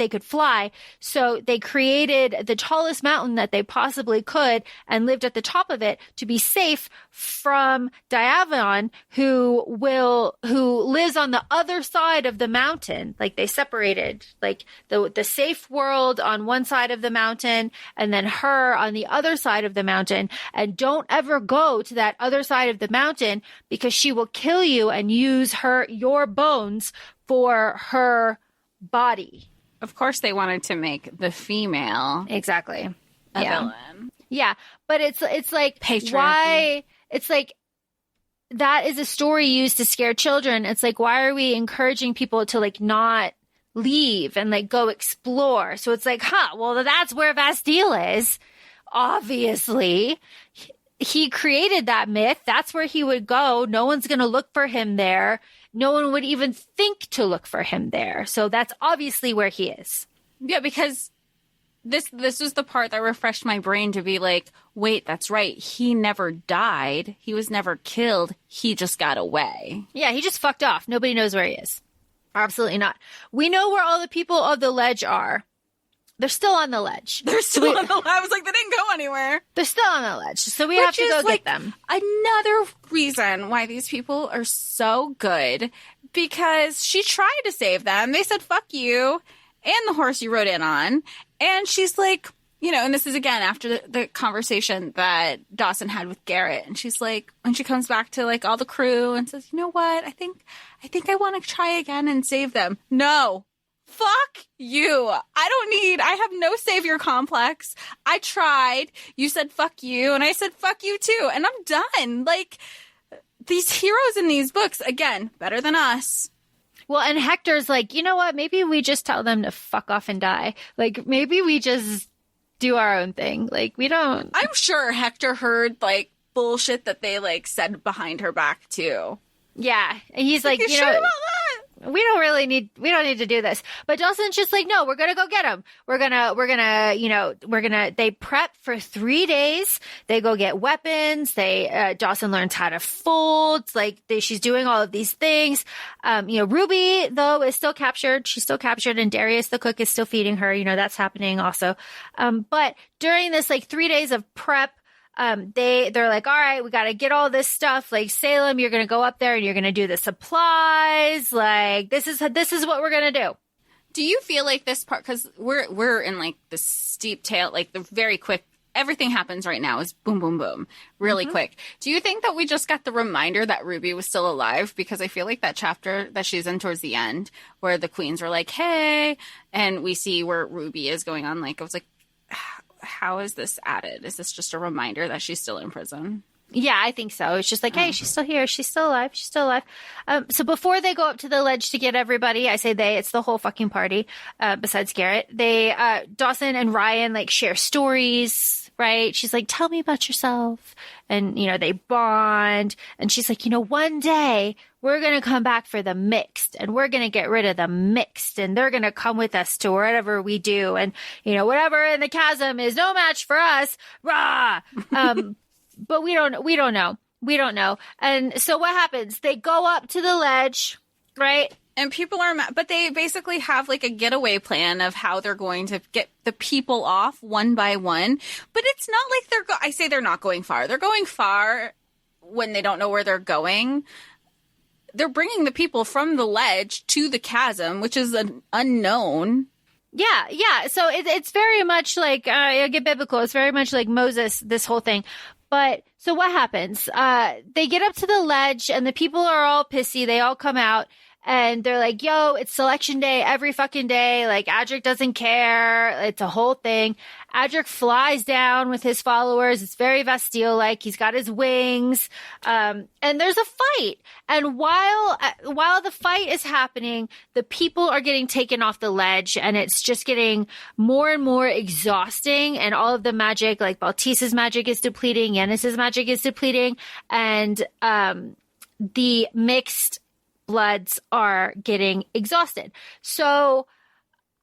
could fly. So they created the tallest mountain that they possibly could and lived at the top of it to be safe from Diavnon, who lives on the other side of the mountain. Like they separated like the safe world on one side of the mountain and then her on the other side of the mountain. And don't ever go to that other side of the mountain because she will kill you and use your bones for her body. Of course they wanted to make the female exactly a villain. Yeah, but it's like patriarchy. Why it's like that is a story used to scare children. It's like why are we encouraging people to like not leave and like go explore? So it's like, well that's where Vastiel is. Obviously. He created that myth. That's where he would go. No one's going to look for him there. No one would even think to look for him there. So that's obviously where he is. Yeah, because this was the part that refreshed my brain to be like, wait, that's right. He never died. He was never killed. He just got away. Yeah, he just fucked off. Nobody knows where he is. Absolutely not. We know where all the people of the ledge are. They're still on the ledge. They're still on the ledge. I was like, they didn't go anywhere. They're still on the ledge. So we have to go get them. Another reason why these people are so good, because she tried to save them. They said, fuck you and the horse you rode in on. And she's like, and this is again after the conversation that Dawsyn had with Garrett. And she's like, when she comes back to like all the crew and says, you know what? I think I want to try again and save them. No. Fuck you. I have no savior complex. I tried. You said fuck you. And I said fuck you too. And I'm done. Like, these heroes in these books, again, better than us. Well, and Hector's like, you know what? Maybe we just tell them to fuck off and die. Like, maybe we just do our own thing. Like, we don't. I'm sure Hector heard, like, bullshit that they, like, said behind her back, too. Yeah. And he's like, you know. About that? We don't need to do this. But Dawson's just like, no, we're going to go get him. They prep for 3 days. They go get weapons. Dawsyn learns how to fold. She's doing all of these things. Ruby, though, is still captured. She's still captured, and Darius, the cook, is still feeding her. That's happening also. But during this, 3 days of prep, they're like, all right, we got to get all this stuff. Like, Salem, you're going to go up there and you're going to do the supplies. Like, this is what we're going to do. Do you feel like this part, because we're in like the steep tail, like the very quick, everything happens right now is boom, boom, boom, really quick. Do you think that we just got the reminder that Ruby was still alive? Because I feel like that chapter that she's in towards the end where the queens were like, hey, and we see where Ruby is going on. Like, I was like, how is this added? Is this just a reminder that she's still in prison? Yeah, I think so. It's just like, hey, she's still here. She's still alive. She's still alive. So before they go up to the ledge to get everybody, I say it's the whole fucking party, besides Garrett. Dawsyn and Ryan, like, share stories, right? She's like, tell me about yourself. And, they bond. And she's like, one day we're going to come back for the mixed and we're going to get rid of the mixed and they're going to come with us to wherever we do. And, whatever in the chasm is no match for us. Rah! But we don't know. We don't know. And so what happens? They go up to the ledge, right? And people are mad, but they basically have like a getaway plan of how they're going to get the people off one by one. But it's not like I say they're not going far. They're going far when they don't know where they're going. They're bringing the people from the ledge to the chasm, which is an unknown. Yeah. So it's very much like, I get biblical. It's very much like Moses, this whole thing. But so what happens? They get up to the ledge and the people are all pissy. They all come out and they're like, yo, it's selection day every fucking day. Like, Adric doesn't care. It's a whole thing. Adric flies down with his followers. It's very Bastille-like. He's got his wings. And there's a fight. And while the fight is happening, the people are getting taken off the ledge and it's just getting more and more exhausting. And all of the magic, like Baltisa's magic is depleting. Yanis's magic is depleting. And the mixed bloods are getting exhausted. So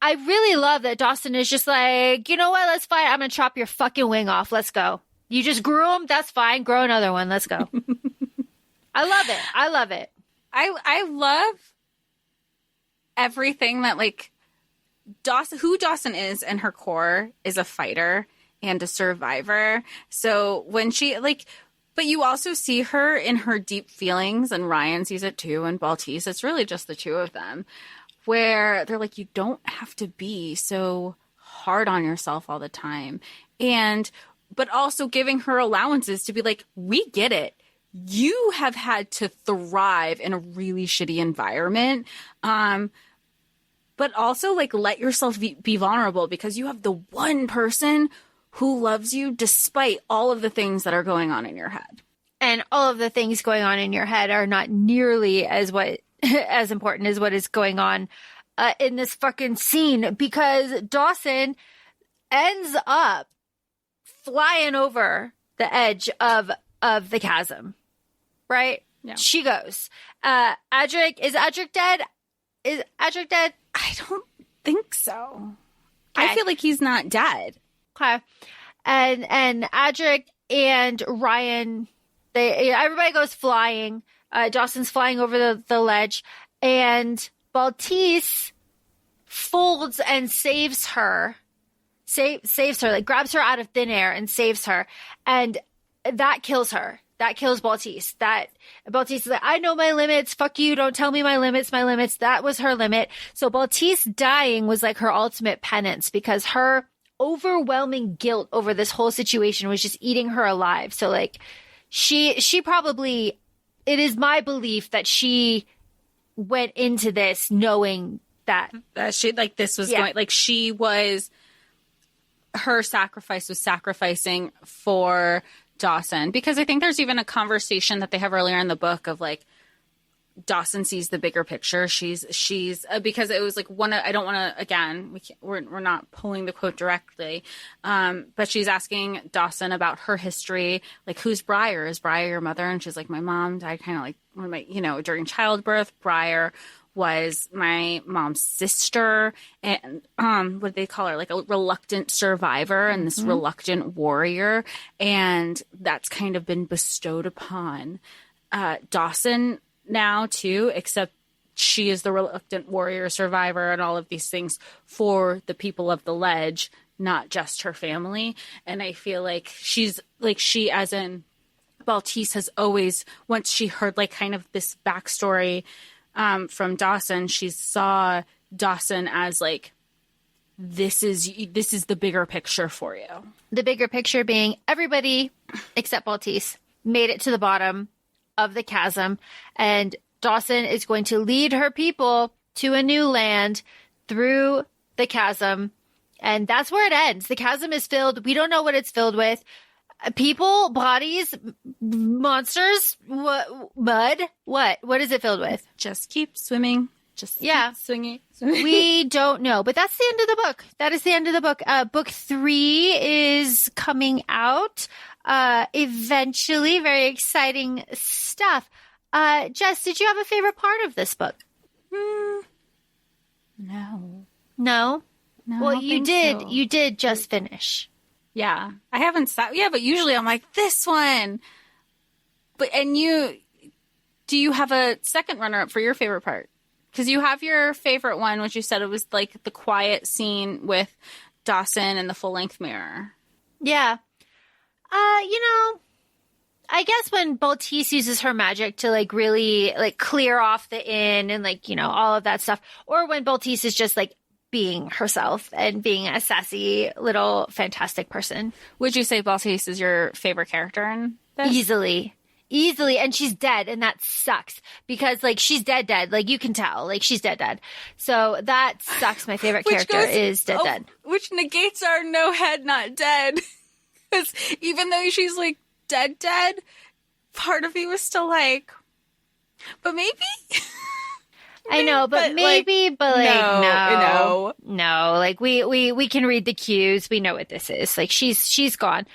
I really love that Dawsyn is just like, you know what? Let's fight. I'm going to chop your fucking wing off. Let's go. You just grew them. That's fine. Grow another one. Let's go. I love it. I love everything that, like, who Dawsyn is in her core is a fighter and a survivor. So when she, like, but you also see her in her deep feelings, and Ryan sees it too, and Baltise. It's really just the two of them, where they're like, you don't have to be so hard on yourself all the time. But also giving her allowances to be like, we get it. You have had to thrive in a really shitty environment. But also, like, let yourself be vulnerable because you have the one person who loves you despite all of the things that are going on in your head. And all of the things going on in your head are not nearly as important as what is going on in this fucking scene, because Dawsyn ends up flying over the edge of the chasm, right? Yeah. She goes. Is Adric dead? Is Adric dead? I don't think so. Okay. I feel like he's not dead. Okay. And Adric and Ryan, everybody goes flying. Dawsyn's flying over the ledge, and Baltise folds and saves her, like grabs her out of thin air and saves her. And that kills her. That kills Baltise. Baltise is like, I know my limits. Fuck you. Don't tell me my limits. That was her limit. So Baltise dying was like her ultimate penance, because her overwhelming guilt over this whole situation was just eating her alive. So, like, she probably, it is my belief that she went into this knowing that she, like, this was going, like, her sacrifice was sacrificing for Dawsyn, because I think there's even a conversation that they have earlier in the book of, like, Dawsyn sees the bigger picture. She's because it was like I don't want to, again, we're not pulling the quote directly, but she's asking Dawsyn about her history, like, who's Briar? Is Briar your mother? And she's like, my mom died kind of like when during childbirth. Briar was my mom's sister, and what did they call her? Like a reluctant survivor and this reluctant warrior, and that's kind of been bestowed upon Dawsyn now too, except she is the reluctant warrior survivor and all of these things for the people of the ledge, not just her family. And I feel like she as in Baltise has always, once she heard like kind of this backstory from Dawsyn, she saw Dawsyn as like, this is the bigger picture for you. The bigger picture being everybody except Baltise made it to the bottom of the chasm, and Dawsyn is going to lead her people to a new land through the chasm, and that's where it ends. The chasm is filled. We don't know what it's filled with. People, bodies, monsters, mud. What is it filled with? Just keep swimming. Keep swinging. We don't know, but that's the end of the book. That is the end of the book. Book 3 is coming out eventually. Very exciting stuff. Jess, did you have a favorite part of this book? No. Well, you did. So. You did just finish. Yeah, I haven't sat. Yeah, but usually I'm like this one. But do you have a second runner-up for your favorite part? Because you have your favorite one, which you said it was like the quiet scene with Dawsyn and the full-length mirror. Yeah. I guess when Baltise uses her magic to like really like clear off the inn and like, all of that stuff. Or when Baltise is just like being herself and being a sassy little fantastic person. Would you say Baltise is your favorite character in this? Easily. And she's dead. And that sucks because like she's dead. Like you can tell like she's dead. So that sucks. My favorite character is dead. Which negates our no head, not dead. Because even though she's like dead, part of me was still like, but maybe. I know, but maybe, no. Like we can read the cues. We know what this is. Like she's gone,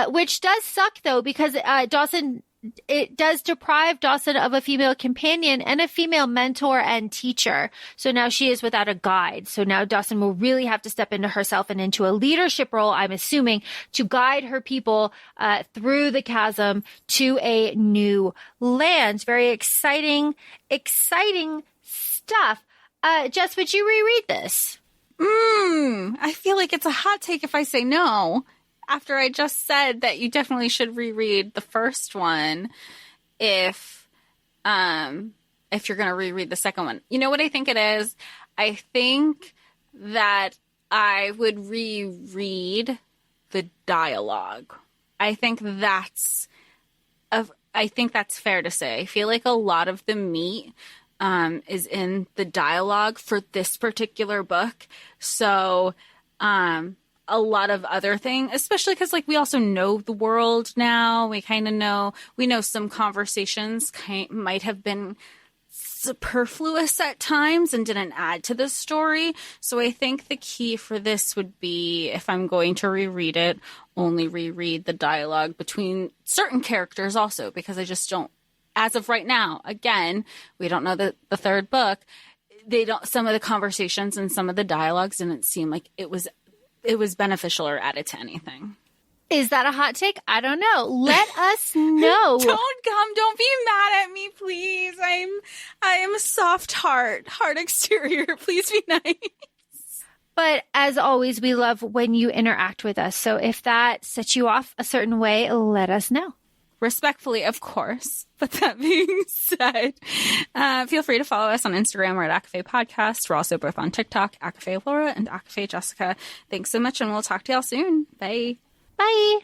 which does suck though, because Dawsyn, it does deprive Dawsyn of a female companion and a female mentor and teacher. So now she is without a guide. So now Dawsyn will really have to step into herself and into a leadership role, I'm assuming, to guide her people through the chasm to a new land. Very exciting stuff. Jess, would you reread this? I feel like it's a hot take if I say no. After I just said that you definitely should reread the first one if you're going to reread the second one. You know what I think it is? I think that I would reread the dialogue. I think that's fair to say. I feel like a lot of the meat is in the dialogue for this particular book. So, a lot of other things, especially because like we also know the world now. We know some conversations might have been superfluous at times and didn't add to the story. So I think the key for this would be, if I'm going to reread it, only reread the dialogue between certain characters also, because I just don't, as of right now, again, we don't know the third book. Some of the conversations and some of the dialogues didn't seem like it was beneficial or added to anything. Is that a hot take? I don't know. Let us know. Don't be mad at me, please. I am a soft hard exterior. Please be nice. But as always, we love when you interact with us. So if that sets you off a certain way, let us know. Respectfully, of course. But that being said, feel free to follow us on Instagram. We're at ACOFAE Podcast. We're also both on TikTok, ACOFAE Laura and ACOFAE Jessica. Thanks so much, and we'll talk to y'all soon. Bye. Bye.